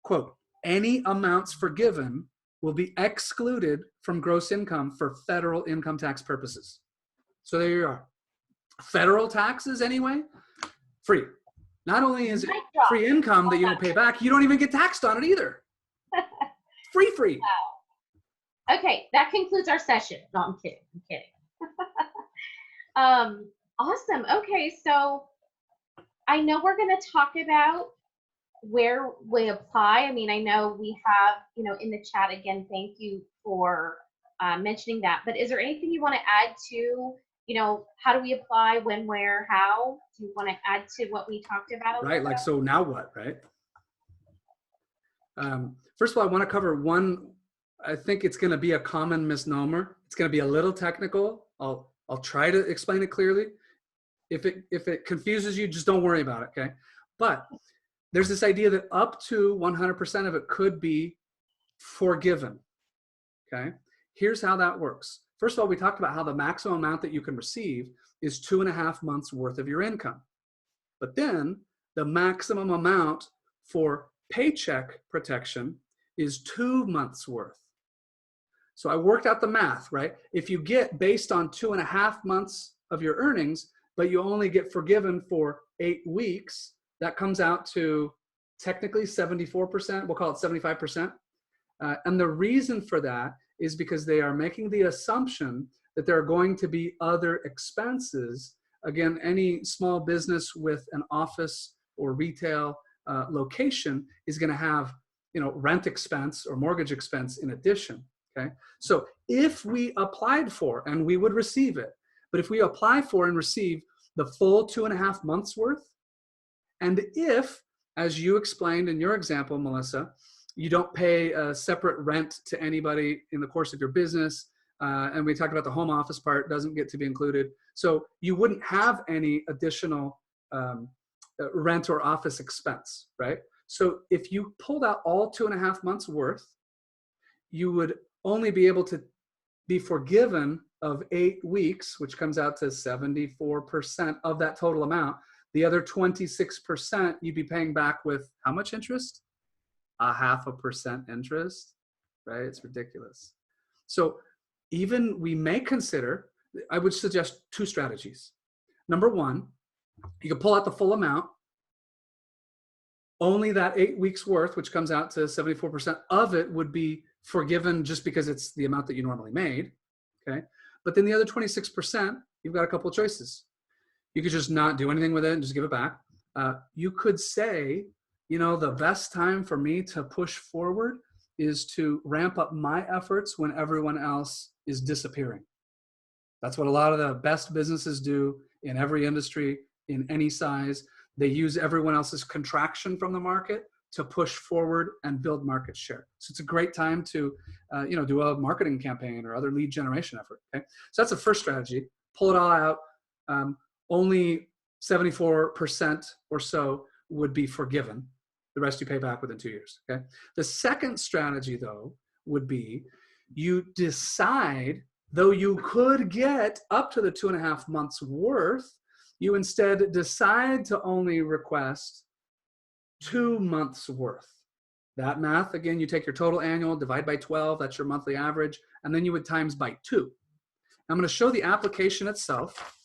quote, any amounts forgiven will be excluded from gross income for federal income tax purposes. So there you are. Federal taxes anyway, free. Not only is it free income that you don't pay back, you don't even get taxed on it either. Free. Wow. Okay, that concludes our session. No, I'm kidding. Awesome. Okay, so I know we're going to talk about where we apply. I mean, I know we have, in the chat again, thank you for mentioning that. But is there anything you want to add to, how do we apply, when, where, how? Do you want to add to what we talked about? Right, like, so now what, right? First of all, I want to cover one, I think it's going to be a common misnomer. It's going to be a little technical. I'll try to explain it clearly. If it confuses you, just don't worry about it, okay? But there's this idea that up to 100% of it could be forgiven, okay? Here's how that works. First of all, we talked about how the maximum amount that you can receive is 2.5 months worth of your income. But then the maximum amount for paycheck protection is 2 months worth. So I worked out the math, right? If you get based on 2.5 months of your earnings, but you only get forgiven for 8 weeks, that comes out to technically 74%. We'll call it 75%. And the reason for that is because they are making the assumption that there are going to be other expenses. Again, any small business with an office or retail location is going to have, rent expense or mortgage expense in addition. Okay. So if we applied for, and we would receive it, but if we apply for and receive the full 2.5 months worth, and if, as you explained in your example, Melissa, You don't pay a separate rent to anybody in the course of your business. And we talked about the home office part, doesn't get to be included. So you wouldn't have any additional rent or office expense, right? So if you pulled out all 2.5 months worth, you would only be able to be forgiven of 8 weeks, which comes out to 74% of that total amount. The other 26% you'd be paying back with how much interest? 0.5% interest, right? It's ridiculous. So even we may consider, I would suggest 2 strategies. Number 1, you can pull out the full amount, only that 8 weeks worth, which comes out to 74% of it would be forgiven just because it's the amount that you normally made, okay? But then the other 26%, you've got a couple of choices. You could just not do anything with it and just give it back. You could say, you know, the best time for me to push forward is to ramp up my efforts when everyone else is disappearing. That's what a lot of the best businesses do in every industry, in any size. They use everyone else's contraction from the market to push forward and build market share. So it's a great time to, you know, do a marketing campaign or other lead generation effort. Okay, so that's the first strategy. Pull it all out. Only 74% or so would be forgiven. The rest you pay back within 2 years. Okay. The second strategy, though, would be you decide, though you could get up to the 2.5 months worth, you instead decide to only request 2 months worth. That math, again, you take your total annual, divide by 12, that's your monthly average, and then you would times by 2. I'm going to show the application itself.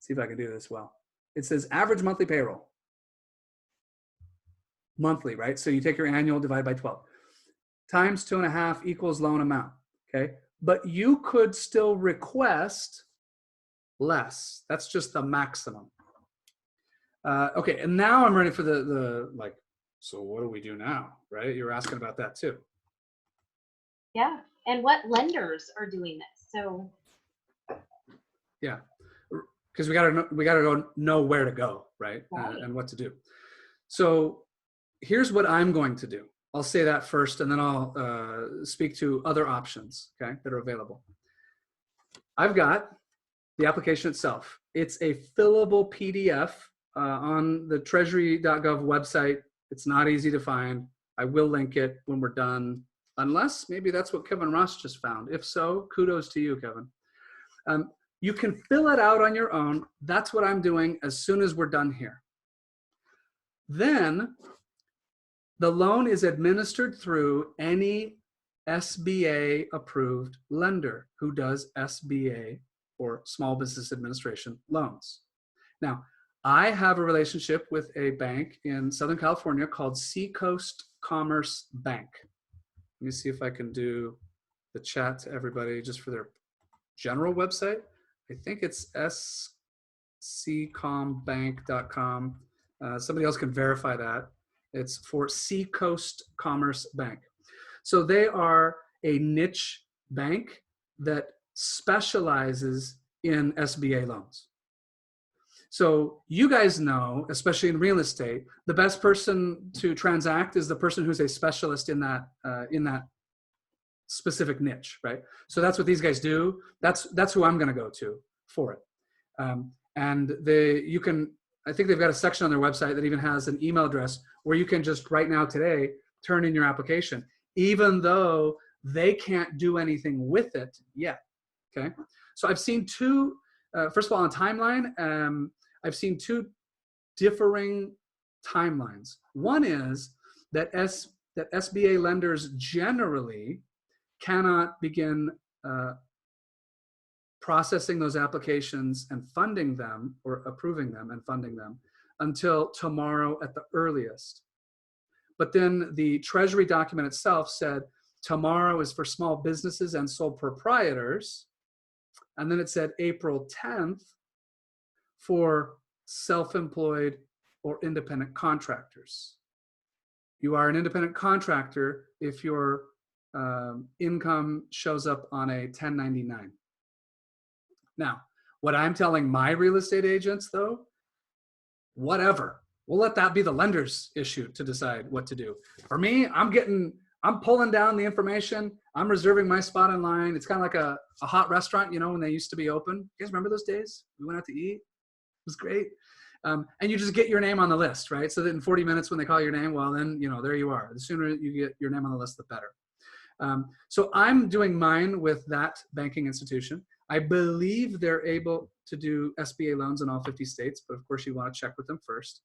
See if I can do this well. It says average monthly payroll. Monthly, right? So you take your annual, divide by 12. Times 2.5 equals loan amount, okay? But you could still request less. That's just the maximum. Okay, and now I'm ready for the like, so what do we do now, right? You're asking about that too. Yeah, and what lenders are doing this? So yeah, because we gotta go know where to go, right? Right. And what to do. So here's what I'm going to do. I'll say that first, and then I'll speak to other options, okay, that are available. I've got the application itself. It's a fillable PDF on the treasury.gov website. It's not easy to find. I will link it when we're done, unless maybe that's what Kevin Ross just found. If so, kudos to you, Kevin. You can fill it out on your own. That's what I'm doing as soon as we're done here. Then the loan is administered through any SBA approved lender who does SBA or Small Business Administration loans. Now, I have a relationship with a bank in Southern California called Seacoast Commerce Bank. Let me see if I can do the chat to everybody just for their general website. I think it's scombank.com. Somebody else can verify that. It's for Seacoast Commerce Bank. So they are a niche bank that specializes in SBA loans. So you guys know, especially in real estate, the best person to transact is the person who's a specialist in that specific niche, right? So that's what these guys do. That's who I'm going to go to for it. And you can, I think they've got a section on their website that even has an email address where you can just right now today turn in your application, even though they can't do anything with it yet. Okay. So I've seen two, first of all, on timeline, I've seen 2 differing timelines. One is that SBA lenders generally cannot begin processing those applications and funding them, or approving them and funding them, until tomorrow at the earliest. But then the Treasury document itself said tomorrow is for small businesses and sole proprietors. And then it said April 10th for self-employed or independent contractors. You are an independent contractor if your income shows up on a 1099. Now, what I'm telling my real estate agents, though, whatever, We'll let that be the lender's issue to decide what to do. For me, I'm pulling down the information. I'm reserving my spot in line. It's kind of like a hot restaurant, you know, when they used to be open. You guys remember those days? We went out to eat. It was great. And you just get your name on the list, right? So that in 40 minutes when they call your name, well, then, you know, there you are. The sooner you get your name on the list, the better. So I'm doing mine with that banking institution. I believe they're able to do SBA loans in all 50 states, but of course you want to check with them first.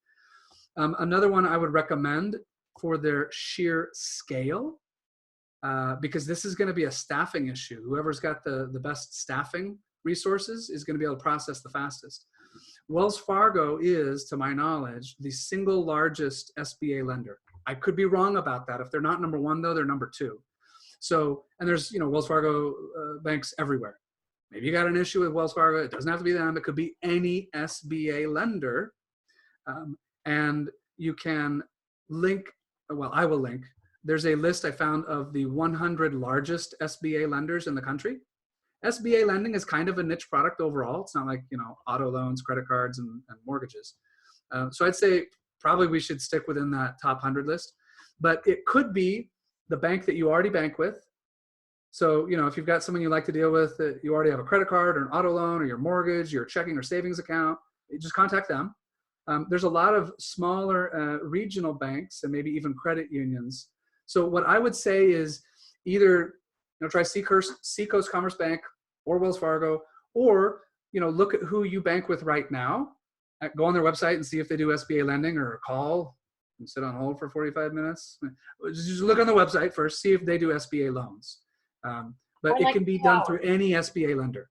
Another one I would recommend for their sheer scale, because this is going to be a staffing issue. Whoever's got the best staffing resources is going to be able to process the fastest. Wells Fargo is, to my knowledge, the single largest SBA lender. I could be wrong about that. If they're not number one, though, they're number two. So, and there's, you know, Wells Fargo banks everywhere. Maybe you got an issue with Wells Fargo. It doesn't have to be them. It could be any SBA lender. And you can link, well, I will link. There's a list I found of the 100 largest SBA lenders in the country. SBA lending is kind of a niche product overall. It's not like, you know, auto loans, credit cards, and mortgages. So I'd say probably we should stick within that top 100 list. But it could be the bank that you already bank with. So, you know, if you've got someone you like to deal with, that you already have a credit card or an auto loan or your mortgage, your checking or savings account, just contact them. There's a lot of smaller regional banks and maybe even credit unions. So what I would say is either, you know, try Seacoast Commerce Bank or Wells Fargo, or, you know, look at who you bank with right now. Go on their website and see if they do SBA lending, or call and sit on hold for 45 minutes. Just look on the website first, see if they do SBA loans. But it can be done through any SBA lender.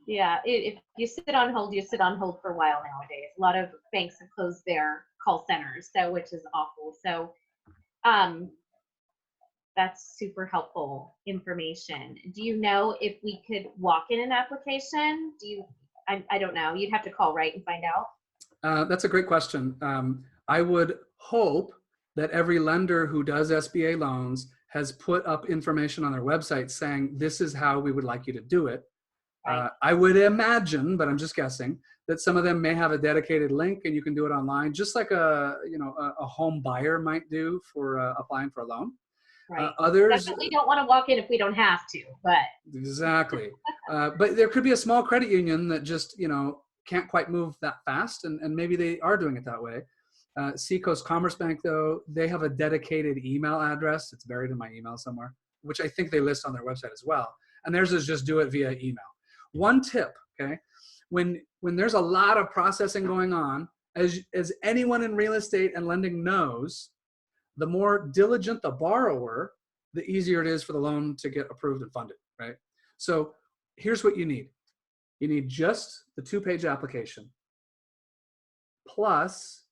Yeah, if you sit on hold, you sit on hold for a while nowadays. A lot of banks have closed their call centers, so which is awful. So that's super helpful information. Do you know if we could walk in an application? I don't know. You'd have to call, right, and find out? That's a great question. I would hope that every lender who does SBA loans has put up information on their website saying, this is how we would like you to do it. Right. I would imagine, but I'm just guessing, that some of them may have a dedicated link and you can do it online, just like a home buyer might do for applying for a loan. Right. Others definitely don't want to walk in if we don't have to, but. Exactly. But there could be a small credit union that just, you know, can't quite move that fast, and maybe they are doing it that way. Seacoast Commerce Bank, though, they have a dedicated email address. It's buried in my email somewhere, which I think they list on their website as well. And theirs is just do it via email. One tip, okay? When there's a lot of processing going on, as anyone in real estate and lending knows, the more diligent the borrower, the easier it is for the loan to get approved and funded, right? So here's what you need. You need just the 2-page application plus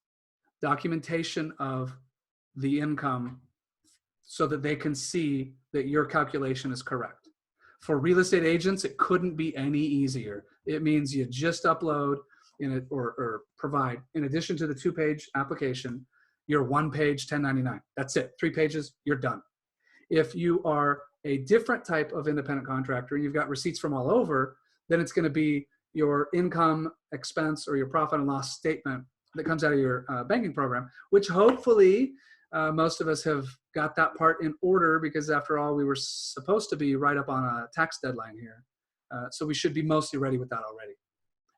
documentation of the income so that they can see that your calculation is correct. For real estate agents, it couldn't be any easier. It means you just upload or provide, in addition to the 2-page application, your 1-page 1099. That's it. 3 pages, you're done. If you are a different type of independent contractor and you've got receipts from all over, then it's going to be your income, expense, or your profit and loss statement that comes out of your banking program, which hopefully most of us have got that part in order, because after all, we were supposed to be right up on a tax deadline here. So we should be mostly ready with that already.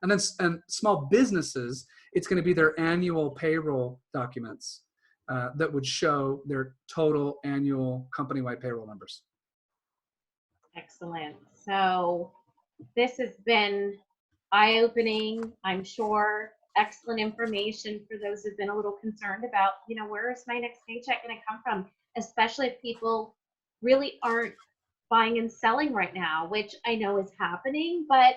And then small businesses, it's going to be their annual payroll documents that would show their total annual company-wide payroll numbers. Excellent. So this has been eye-opening, I'm sure. Excellent information for those who've been a little concerned about, you know, where is my next paycheck going to come from, especially if people really aren't buying and selling right now, which I know is happening. But,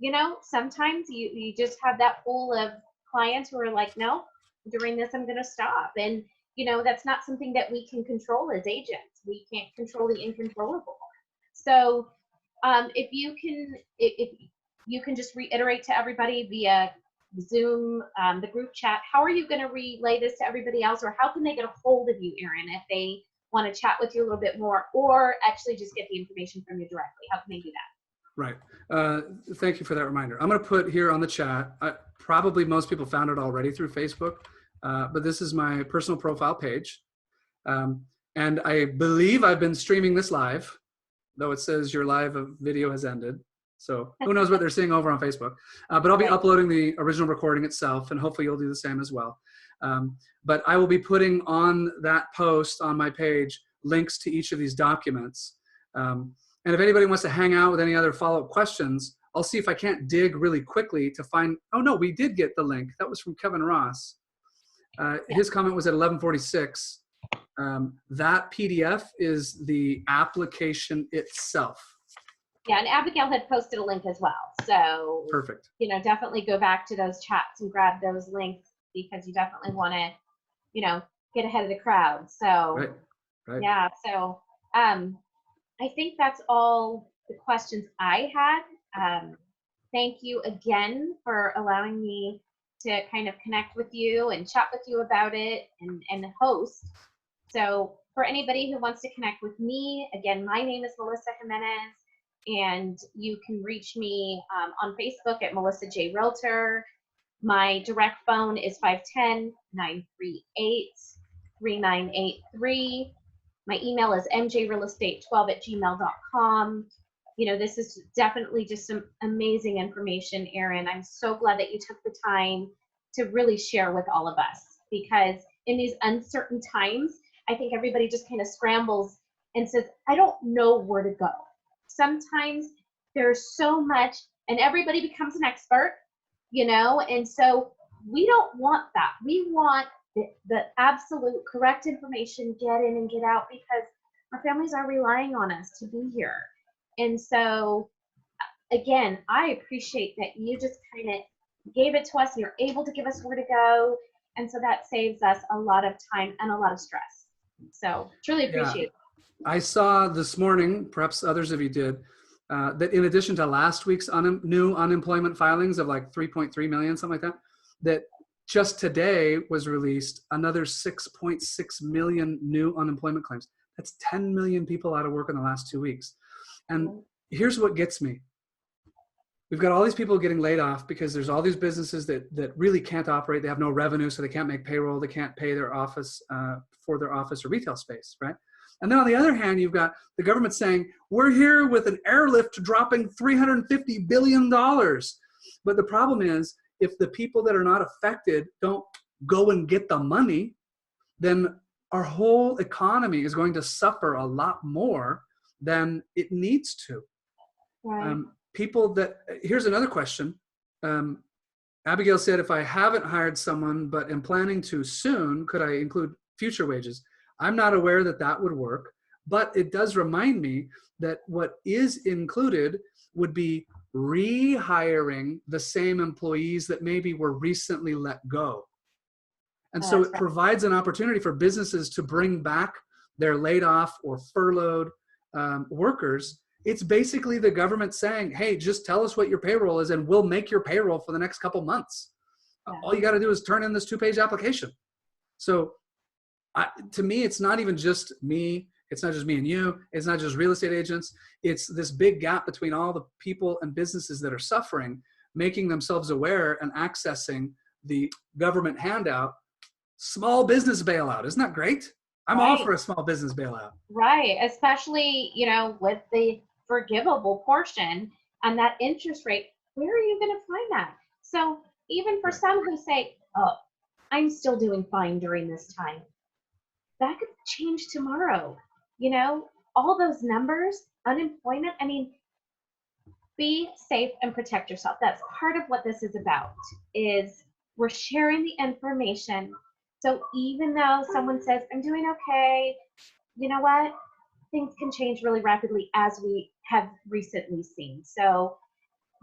you know, sometimes you just have that pool of clients who are like, no, during this, I'm going to stop. And, you know, that's not something that we can control as agents. We can't control the incontrollable. So if you can just reiterate to everybody via Zoom, the group chat, how are you going to relay this to everybody else, or how can they get a hold of you, Aaron, if they want to chat with you a little bit more, or actually just get the information from you directly? How can they do that? Right. Thank you for that reminder. I'm going to put here on the chat, probably most people found it already through Facebook, but this is my personal profile page. And I believe I've been streaming this live, though it says your live video has ended. So who knows what they're seeing over on Facebook. But I'll be uploading the original recording itself, and hopefully you'll do the same as well. But I will be putting on that post on my page links to each of these documents. And if anybody wants to hang out with any other follow-up questions, I'll see if I can't dig really quickly to find, oh no, we did get the link. That was from Kevin Ross. His comment was at 11:46. That PDF is the application itself. Yeah, and Abigail had posted a link as well. So, perfect. You know, definitely go back to those chats and grab those links because you definitely want to, you know, get ahead of the crowd. So, right. Yeah, so I think that's all the questions I had. Thank you again for allowing me to kind of connect with you and chat with you about it and host. So for anybody who wants to connect with me, again, my name is Melissa Jimenez, and you can reach me on Facebook at Melissa J. Realtor. My direct phone is 510-938-3983. My email is mjrealestate12@gmail.com. You know, this is definitely just some amazing information, Aaron. I'm so glad that you took the time to really share with all of us, because in these uncertain times, I think everybody just kind of scrambles and says, I don't know where to go. Sometimes there's so much and everybody becomes an expert, you know, and so we don't want that. We want the absolute correct information, get in and get out, because our families are relying on us to be here. And so, again, I appreciate that you just kind of gave it to us and you're able to give us where to go. And so that saves us a lot of time and a lot of stress. So truly appreciate it. I saw this morning, perhaps others of you did, that in addition to last week's new unemployment filings of like 3.3 million, something like that, that just today was released another 6.6 million new unemployment claims. That's 10 million people out of work in the last 2 weeks. And here's what gets me. We've got all these people getting laid off because there's all these businesses that really can't operate. They have no revenue, so they can't make payroll. They can't pay their office for their office or retail space, right? And then on the other hand, you've got the government saying, we're here with an airlift dropping $350 billion. But the problem is, if the people that are not affected don't go and get the money, then our whole economy is going to suffer a lot more than it needs to. Right. Here's another question. Abigail said, if I haven't hired someone but am planning to soon, could I include future wages? I'm not aware that that would work, but it does remind me that what is included would be rehiring the same employees that maybe were recently let go. And so it provides an opportunity for businesses to bring back their laid off or furloughed workers. It's basically the government saying, hey, just tell us what your payroll is and we'll make your payroll for the next couple months. All you got to do is turn in this 2-page application. So to me, it's not even just me. It's not just me and you. It's not just real estate agents. It's this big gap between all the people and businesses that are suffering, making themselves aware and accessing the government handout, small business bailout. Isn't that great? I'm all for a small business bailout. Right. Especially, you know, with the forgivable portion and that interest rate, where are you going to find that? So even for some who say, oh, I'm still doing fine during this time, that could change tomorrow. You know, all those numbers, unemployment, I mean, be safe and protect yourself. That's part of what this is about, is we're sharing the information. So even though someone says, I'm doing okay, you know what? Things can change really rapidly, as we have recently seen. So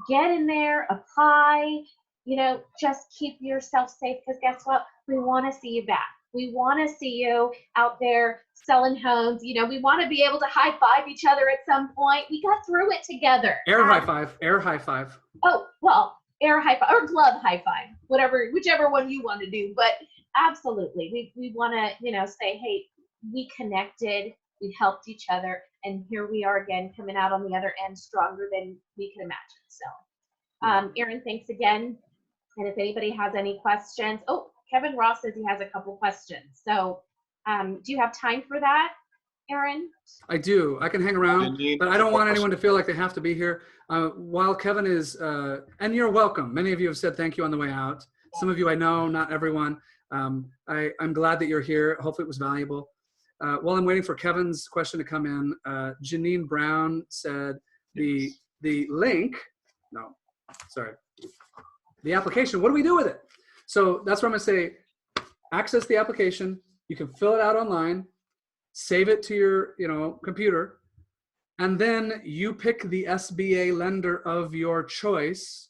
get in there, apply, you know, just keep yourself safe, because guess what? We want to see you back. We want to see you out there selling homes. You know, we want to be able to high five each other at some point. We got through it together. Air high five. Air high five. Oh, well, air high five or glove high five, whichever one you want to do. But absolutely, we want to, you know, say, hey, we connected, we helped each other, And here we are again, coming out on the other end stronger than we can imagine. So, Aaron, thanks again. And if anybody has any questions, oh, Kevin Ross says he has a couple questions. So, do you have time for that, Aaron? I do. I can hang around, but I don't want anyone to feel like they have to be here. While Kevin is, and you're welcome. Many of you have said thank you on the way out. Some of you I know, not everyone. I'm glad that you're here. Hopefully it was valuable. While I'm waiting for Kevin's question to come in, Janine Brown said the link, no, sorry, the application, what do we do with it? So that's where I'm gonna say, access the application. You can fill it out online, save it to your computer, and then you pick the SBA lender of your choice,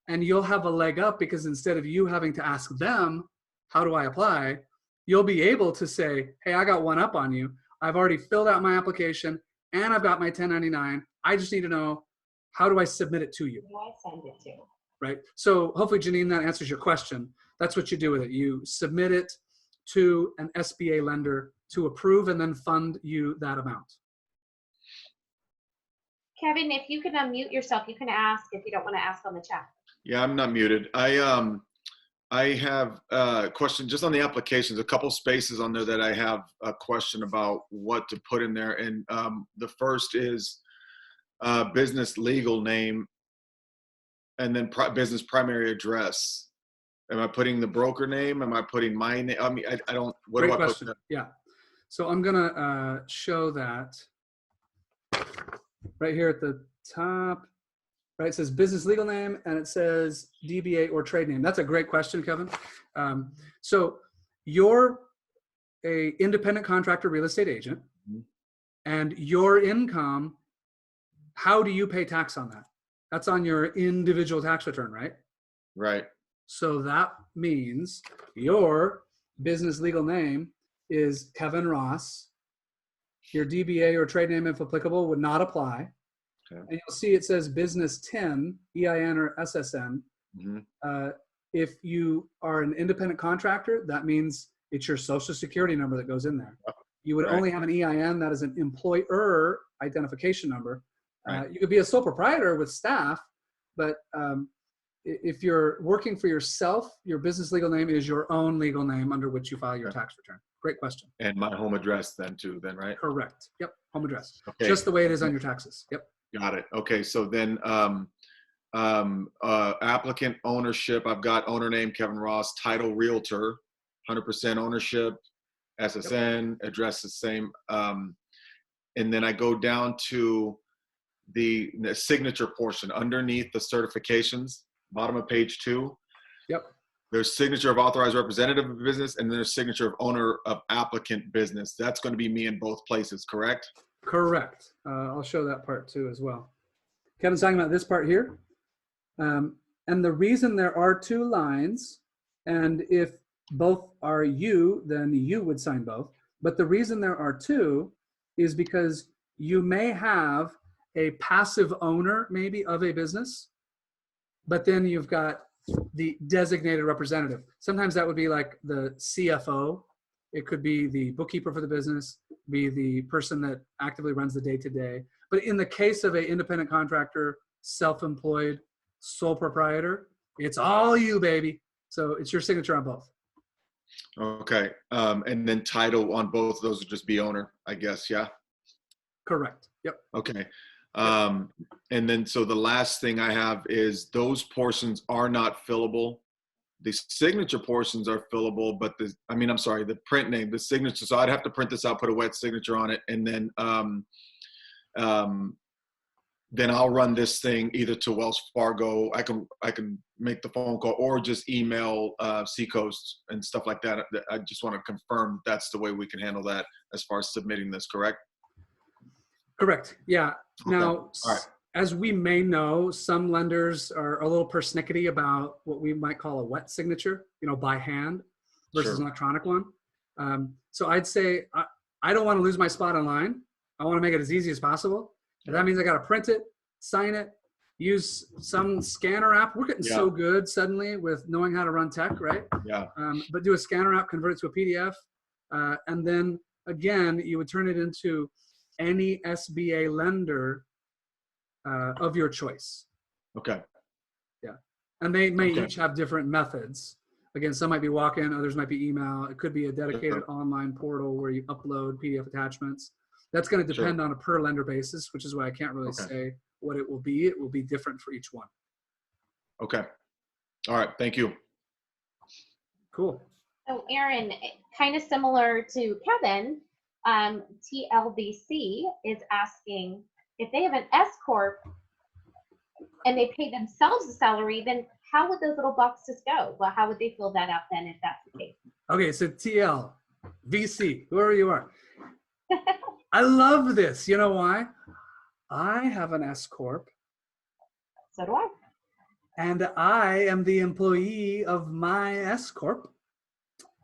and you'll have a leg up because instead of you having to ask them, how do I apply? You'll be able to say, hey, I got one up on you. I've already filled out my application and I've got my 1099. I just need to know, how do I submit it to you? Who do I send it to? Right. So hopefully, Janine, that answers your question. That's what you do with it. You submit it to an SBA lender to approve and then fund you that amount. Kevin, if you can unmute yourself, you can ask if you don't want to ask on the chat. Yeah, I'm not muted. I have a question just on the applications, a couple spaces on there that I have a question about what to put in there. And the first is business legal name and then business primary address. Am I putting the broker name? Am I putting my name? I mean, I don't, what Great do I question. put? Yeah. So I'm going to show that right here at the top. Right, it says business legal name and it says DBA or trade name. That's a great question, Kevin. So you're a independent contractor real estate agent, and your income, how do you pay tax on that? That's on your individual tax return, right? Right. So that means your business legal name is Kevin Ross. Your DBA or trade name, if applicable, would not apply. Okay. And you'll see it says business 10, EIN or SSN. Mm-hmm. If you are an independent contractor, that means it's your social security number that goes in there. You would only have an EIN, that is an employer identification number. You could be a sole proprietor with staff, but if you're working for yourself, your business legal name is your own legal name under which you file your tax return. Great question. And my home address then too, right? Correct. Yep. Home address. Okay. Just the way it is on your taxes. Yep. Got it. Okay. So then applicant ownership, I've got owner name, Kevin Ross, title realtor, 100% ownership, SSN, address the same. And then I go down to the signature portion underneath the certifications, bottom of page 2. Yep. There's signature of authorized representative of business, and then there's signature of owner of applicant business. That's going to be me in both places, correct? Correct. I'll show that part too as well. Kevin's talking about this part here. And the reason there are 2 lines, and if both are you, then you would sign both. But the reason there are 2 is because you may have a passive owner maybe of a business, but then you've got the designated representative. Sometimes that would be like the CFO. It could be the bookkeeper for the business, be the person that actively runs the day-to-day. But in the case of an independent contractor, self-employed, sole proprietor, it's all you, baby. So it's your signature on both. Okay. And then title on both of those would just be owner, I guess, yeah? Correct. Yep. Okay. And then so the last thing I have is those portions are not fillable. The signature portions are fillable, but the print name, the signature. So I'd have to print this out, put a wet signature on it, and then I'll run this thing either to Wells Fargo. I can make the phone call or just email Seacoast and stuff like that. I just want to confirm that's the way we can handle that as far as submitting this, correct? Correct. Yeah. Okay. Now, as we may know, some lenders are a little persnickety about what we might call a wet signature, by hand versus an electronic one. So I'd say I don't want to lose my spot online. I want to make it as easy as possible. And that means I got to print it, sign it, use some scanner app. We're getting so good suddenly with knowing how to run tech, right? Yeah. But do a scanner app, convert it to a PDF, and then again, you would turn it into any SBA lender of your choice. Okay. Yeah. And they may Okay. each have different methods. Again, some might be walk-in, others might be email. It could be a dedicated online portal where you upload PDF attachments. That's going to depend on a per lender basis, which is why I can't really say what it will be. It will be different for each one. Okay. All right. Thank you. Cool. So Aaron, kind of similar to Kevin, TLVC is asking if they have an S Corp and they pay themselves a salary, then how would those little boxes go? Well, how would they fill that out then if that's the case? Okay, so TL, VC, whoever you are. I love this. You know why? I have an S Corp. So do I. And I am the employee of my S Corp.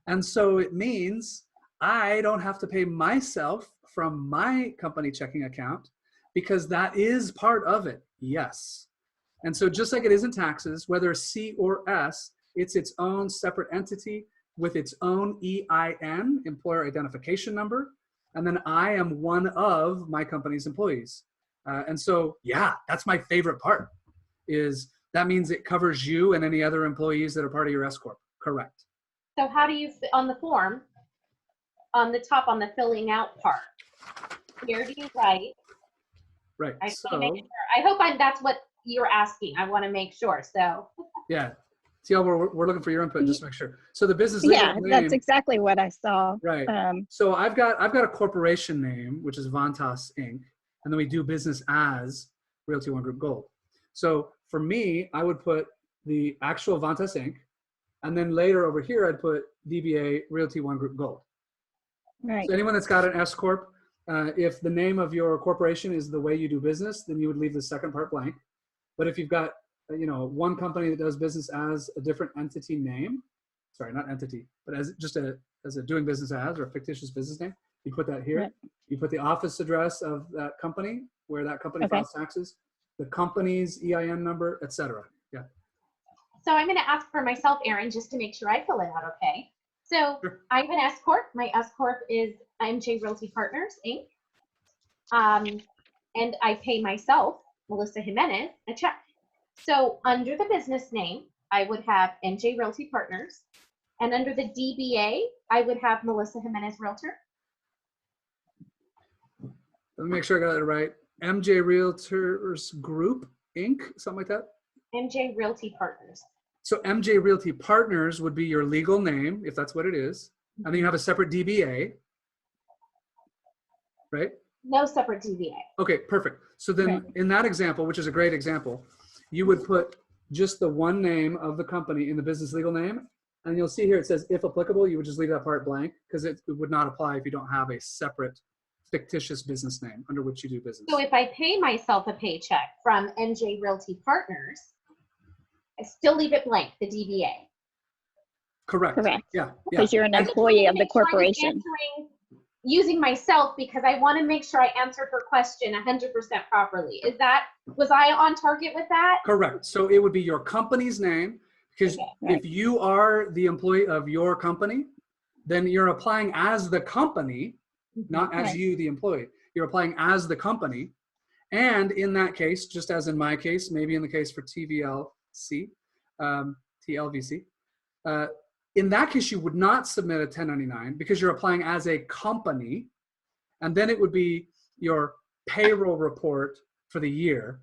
And so it means I don't have to pay myself from my company checking account because that is part of it. Yes. And so just like it is in taxes, whether C or S, it's its own separate entity with its own EIN, employer identification number. And then I am one of my company's employees. And so, yeah, that's my favorite part is that means it covers you and any other employees that are part of your S Corp. Correct. So how do you, on the form, on the top, on the filling out part, where do you write? Right. I hope that's what you're asking. I want to make sure. So yeah, TL, we're looking for your input just to make sure. So the business legal name, that's exactly what I saw. Right. So I've got a corporation name, which is Vantas Inc., and then we do business as Realty One Group Gold. So for me, I would put the actual Vantas Inc., and then later over here, I'd put DBA Realty One Group Gold. Right. So anyone that's got an S Corp, if the name of your corporation is the way you do business, then you would leave the second part blank. But if you've got, one company that does business as a different entity name, sorry, not entity, but as a doing business as or a fictitious business name, you put that here. Right. You put the office address of that company, where that company files taxes, the company's EIN number, etc. Yeah. So I'm going to ask for myself, Aaron, just to make sure I fill it out, okay? So sure. I have an S Corp. My S Corp is MJ Realty Partners, Inc. And I pay myself, Melissa Jimenez, a check. So under the business name, I would have MJ Realty Partners. And under the DBA, I would have Melissa Jimenez Realtor. Let me make sure I got it right. MJ Realtors Group, Inc., something like that? MJ Realty Partners. So MJ Realty Partners would be your legal name, if that's what it is. And then you have a separate DBA, right? No separate DBA. Okay, perfect. So then in that example, which is a great example, you would put just the one name of the company in the business legal name. And you'll see here it says, if applicable, you would just leave that part blank because it would not apply if you don't have a separate fictitious business name under which you do business. So if I pay myself a paycheck from MJ Realty Partners, I still leave it blank, the DBA. Correct. Yeah. Because you're an employee of the corporation. Using myself because I want to make sure I answered her question 100% properly. Was I on target with that? Correct. So it would be your company's name because if you are the employee of your company, then you're applying as the company, not as you, the employee. You're applying as the company. And in that case, just as in my case, maybe in the case for TLVC, in that case, you would not submit a 1099 because you're applying as a company. And then it would be your payroll report for the year.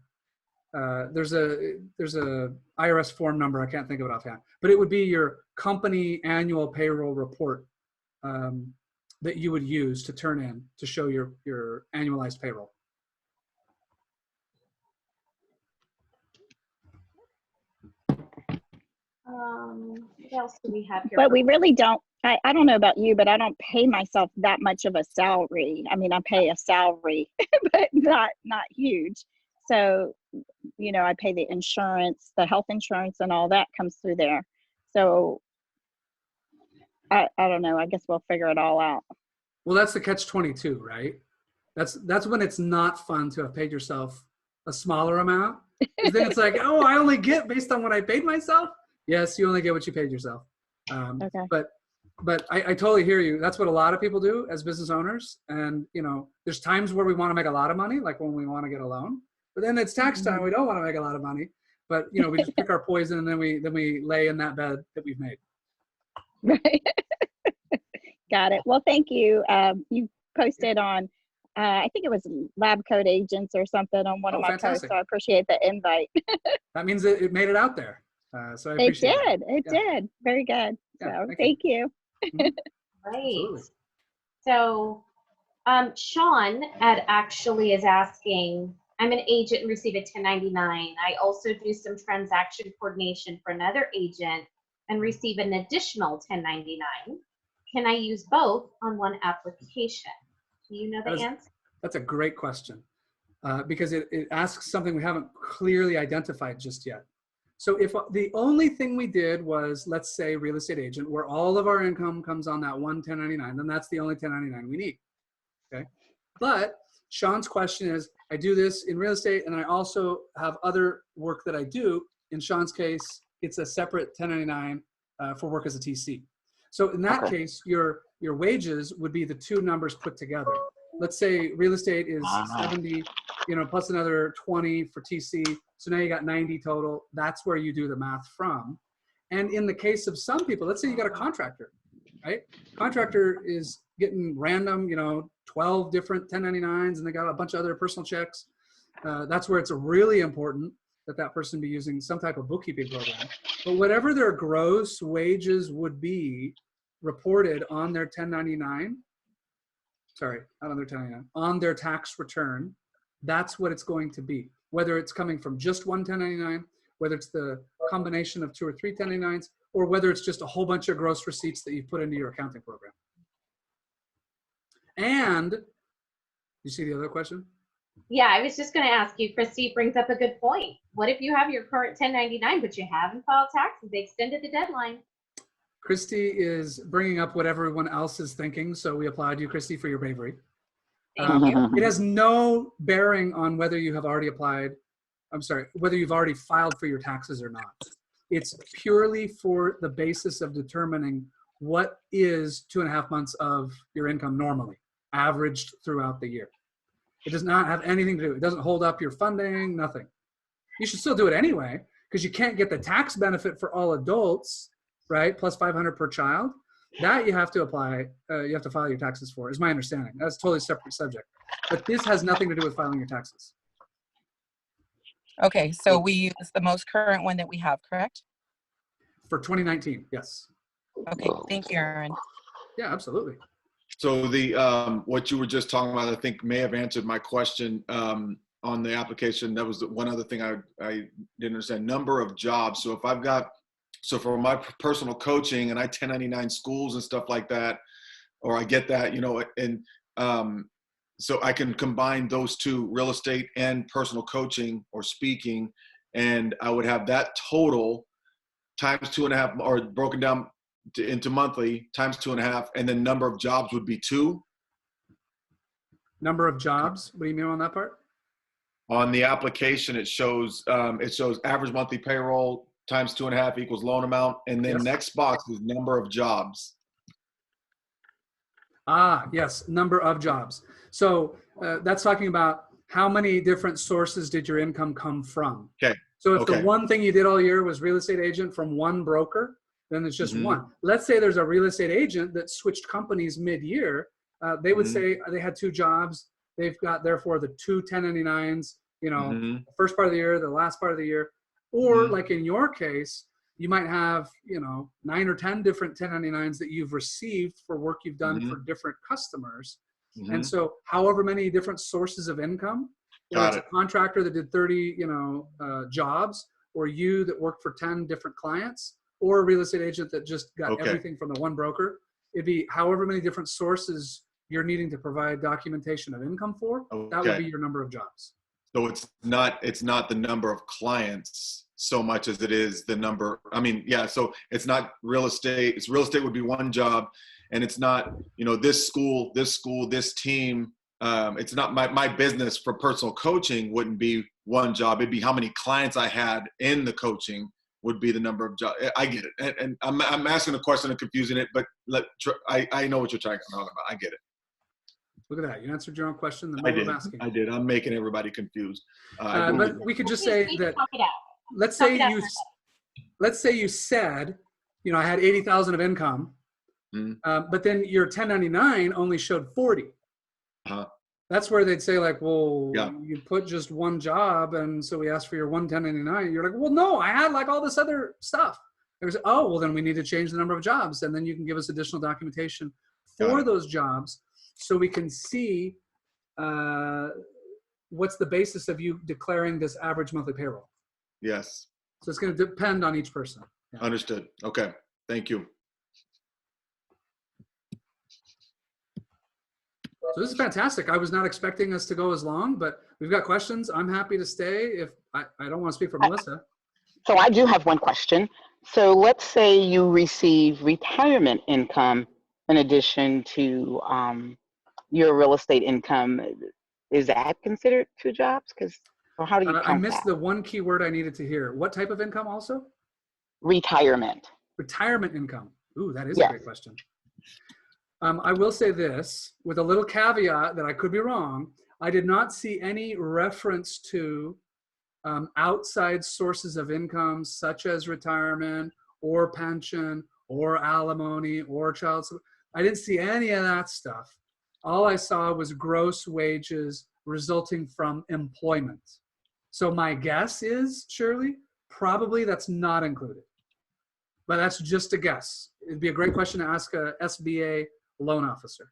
There's a IRS form number. I can't think of it offhand, but it would be your company annual payroll report that you would use to turn in to show your annualized payroll. What else do we have here? But we really don't, I don't know about you, but I don't pay myself that much of a salary. I mean, I pay a salary, but not huge. So, I pay the insurance, the health insurance and all that comes through there. So I don't know. I guess we'll figure it all out. Well, that's the catch-22, right? That's when it's not fun to have paid yourself a smaller amount. Then it's like, oh, I only get based on what I paid myself. Yes, you only get what you paid yourself. But but I totally hear you. That's what a lot of people do as business owners. And, you know, there's times where we want to make a lot of money, like when we want to get a loan, but then it's tax time. We don't want to make a lot of money, but you know, we just pick our poison and then we lay in that bed that we've made. Right. Got it. Well, thank you. You posted on, I think it was Lab Coat Agents or something on one of my Fantastic. posts. So I appreciate the invite. That means it made it out there. So I It appreciate did. that. It did. Very good. Yeah, So thank you. Great. Absolutely. So Sean actually is asking, I'm an agent and receive a 1099. I also do some transaction coordination for another agent and receive an additional 1099. Can I use both on one application? Do you know the answer? That's a great question because it asks something we haven't clearly identified just yet. So if the only thing we did was, let's say, real estate agent, where all of our income comes on that one 1099, then that's the only 1099 we need, okay? But Sean's question is, I do this in real estate and I also have other work that I do. In Sean's case, it's a separate 1099 for work as a TC. So in that case, your wages would be the two numbers put together. Let's say real estate is 70, you know, plus another 20 for TC. So now you got 90 total. That's where you do the math from. And in the case of some people, let's say you got a contractor, right? Contractor is getting random, you know, 12 different 1099s and they got a bunch of other personal checks. That's where it's really important that that person be using some type of bookkeeping program. But whatever their gross wages would be reported on their 1099, sorry, not on their 1099, on their tax return, that's what it's going to be. Whether it's coming from just one 1099, whether it's the combination of 2 or 3 1099s, or whether it's just a whole bunch of gross receipts that you put into your accounting program. And, you see the other question? Yeah, I was just going to ask you, Christy brings up a good point. What if you have your current 1099, but you haven't filed taxes? They extended the deadline. Christy is bringing up what everyone else is thinking, so we applaud you, Christy, for your bravery. Thank you. It has no bearing on whether you have already applied, whether you've already filed for your taxes or not. It's purely for the basis of determining what is 2.5 months of your income normally, averaged throughout the year. It does not have anything to do. It doesn't hold up your funding, nothing. You should still do it anyway, because you can't get the tax benefit for all adults, right? Plus $500 per child. That you have to apply, you have to file your taxes for, is my understanding. That's a totally separate subject. But this has nothing to do with filing your taxes. Okay, so we use the most current one that we have, correct? For 2019, yes. Okay, thank you, Aaron. Yeah, absolutely. So the what you were just talking about, I think may have answered my question on the application. That was the one other thing I didn't understand. Number of jobs. So if I've got, so for my personal coaching and I 1099 schools and stuff like that, or I get that, you know, and so I can combine those two, real estate and personal coaching or speaking, and I would have that total times 2.5, or broken down into monthly times 2.5, and then number of jobs would be 2. Number of jobs, what do you mean on that part? On the application, it shows average monthly payroll times 2.5 equals loan amount, and then Yes. next box is number of jobs. Ah, yes, number of jobs. So that's talking about how many different sources did your income come from. Okay. So if Okay. the one thing you did all year was real estate agent from one broker, then it's just Mhm. one. Let's say there's a real estate agent that switched companies mid-year. They would Mhm. say they had 2 jobs. They've got, therefore, the 2 1099s, you know, Mhm. the first part of the year, the last part of the year. Or Mhm. like in your case, you might have, you know, 9 or 10 different 1099s that you've received for work you've done Mhm. for different customers. Mhm. And so however many different sources of income, whether Got it's it. a contractor that did 30, you know, jobs, or you that worked for 10 different clients, or a real estate agent that just got Okay. everything from the one broker, it'd be however many different sources you're needing to provide documentation of income for, that would Okay. be your number of jobs. So it's not the number of clients so much as it is the number. I mean, yeah. So it's not real estate. It's real estate would be one job, and it's not, you know, this school, this team. It's not my business for personal coaching wouldn't be one job. It'd be how many clients I had in the coaching would be the number of jobs. I get it. And I'm asking a question and confusing it, but I know what you're talking about. I get it. Look at that. You answered your own question. The I more did. I'm asking. I did. I'm making everybody confused. But we could just say that, let's say you said, you know, I had 80,000 of income, but then your 1099 only showed 40. That's where they'd say like, well, you put just one job. And so we asked for your 1099. You're like, well, no, I had like all this other stuff. There's, oh, well, then we need to change the number of jobs. And then you can give us additional documentation for those jobs so we can see what's the basis of you declaring this average monthly payroll. Yes. So it's going to depend on each person. Yeah. Understood. Okay. Thank you. So this is fantastic. I was not expecting us to go as long, but we've got questions. I'm happy to stay if I don't want to speak for Melissa. So I do have one question. So let's say you receive retirement income in addition to your real estate income. Is that considered two jobs? Or how do you count I missed that? the one key word I needed to hear. What type of income also? Retirement. Retirement income. Ooh, that is Yes. a great question. I will say this with a little caveat that I could be wrong. I did not see any reference to outside sources of income such as retirement or pension or alimony or child support. I didn't see any of that stuff. All I saw was gross wages resulting from employment. So my guess is, Shirley, probably that's not included. But that's just a guess. It'd be a great question to ask a SBA loan officer.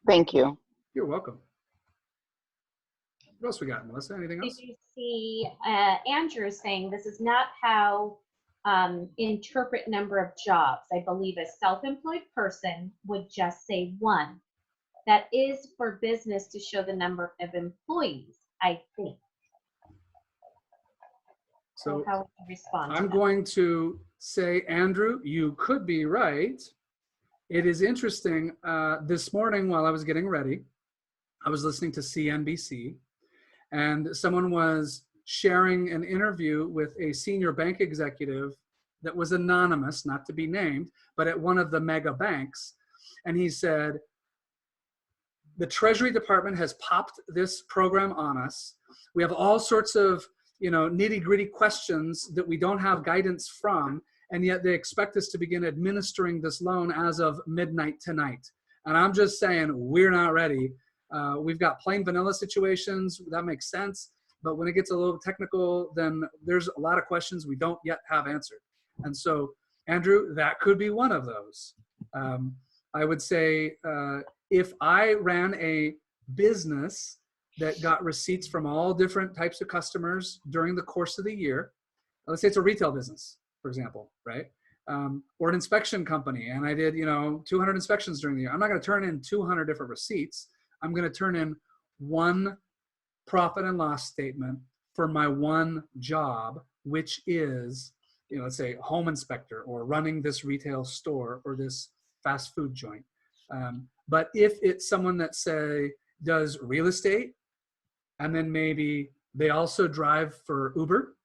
Thank you. You're welcome. What else we got, Melissa? Anything else? Did you see Andrew saying this is not how interpret number of jobs? I believe a self-employed person would just say one. That is for business to show the number of employees, I think. So how would you respond to I'm that? going to say, Andrew, you could be right. It is interesting. This morning while I was getting ready, I was listening to CNBC, and someone was sharing an interview with a senior bank executive that was anonymous, not to be named, but at one of the mega banks. And he said, the Treasury Department has popped this program on us. We have all sorts of nitty-gritty questions that we don't have guidance from, and yet they expect us to begin administering this loan as of midnight tonight. And I'm just saying, we're not ready. We've got plain vanilla situations, that makes sense, but when it gets a little technical, then there's a lot of questions we don't yet have answered. And so, Andrew, that could be one of those. I would say if I ran a business that got receipts from all different types of customers during the course of the year. Let's say it's a retail business, for example, right? Or an inspection company, and I did 200 inspections during the year. I'm not going to turn in 200 different receipts. I'm going to turn in one profit and loss statement for my one job, which is, let's say, home inspector or running this retail store or this fast food joint. But if it's someone that, say, does real estate, and then maybe they also drive for Uber,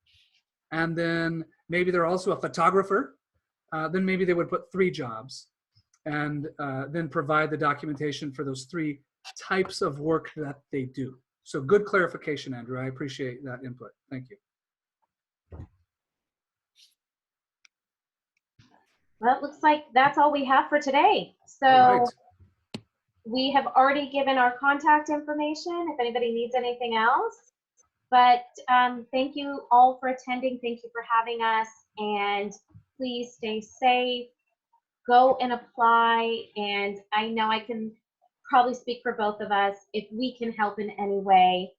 and then maybe they're also a photographer, then maybe they would put 3 jobs and then provide the documentation for those 3 types of work that they do. So good clarification, Andrew. I appreciate that input. Thank you. Well, it looks like that's all we have for today. So All right. we have already given our contact information if anybody needs anything else. But thank you all for attending. Thank you for having us. And please stay safe. Go and apply. And I know I can probably speak for both of us. If we can help in any way,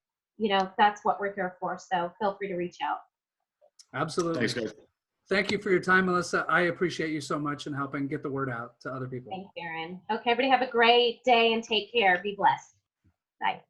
that's what we're here for. So feel free to reach out. Absolutely. Thanks, guys. Thank you for your time, Melissa. I appreciate you so much in helping get the word out to other people. Thanks, Aaron. Okay, everybody have a great day and take care. Be blessed. Bye.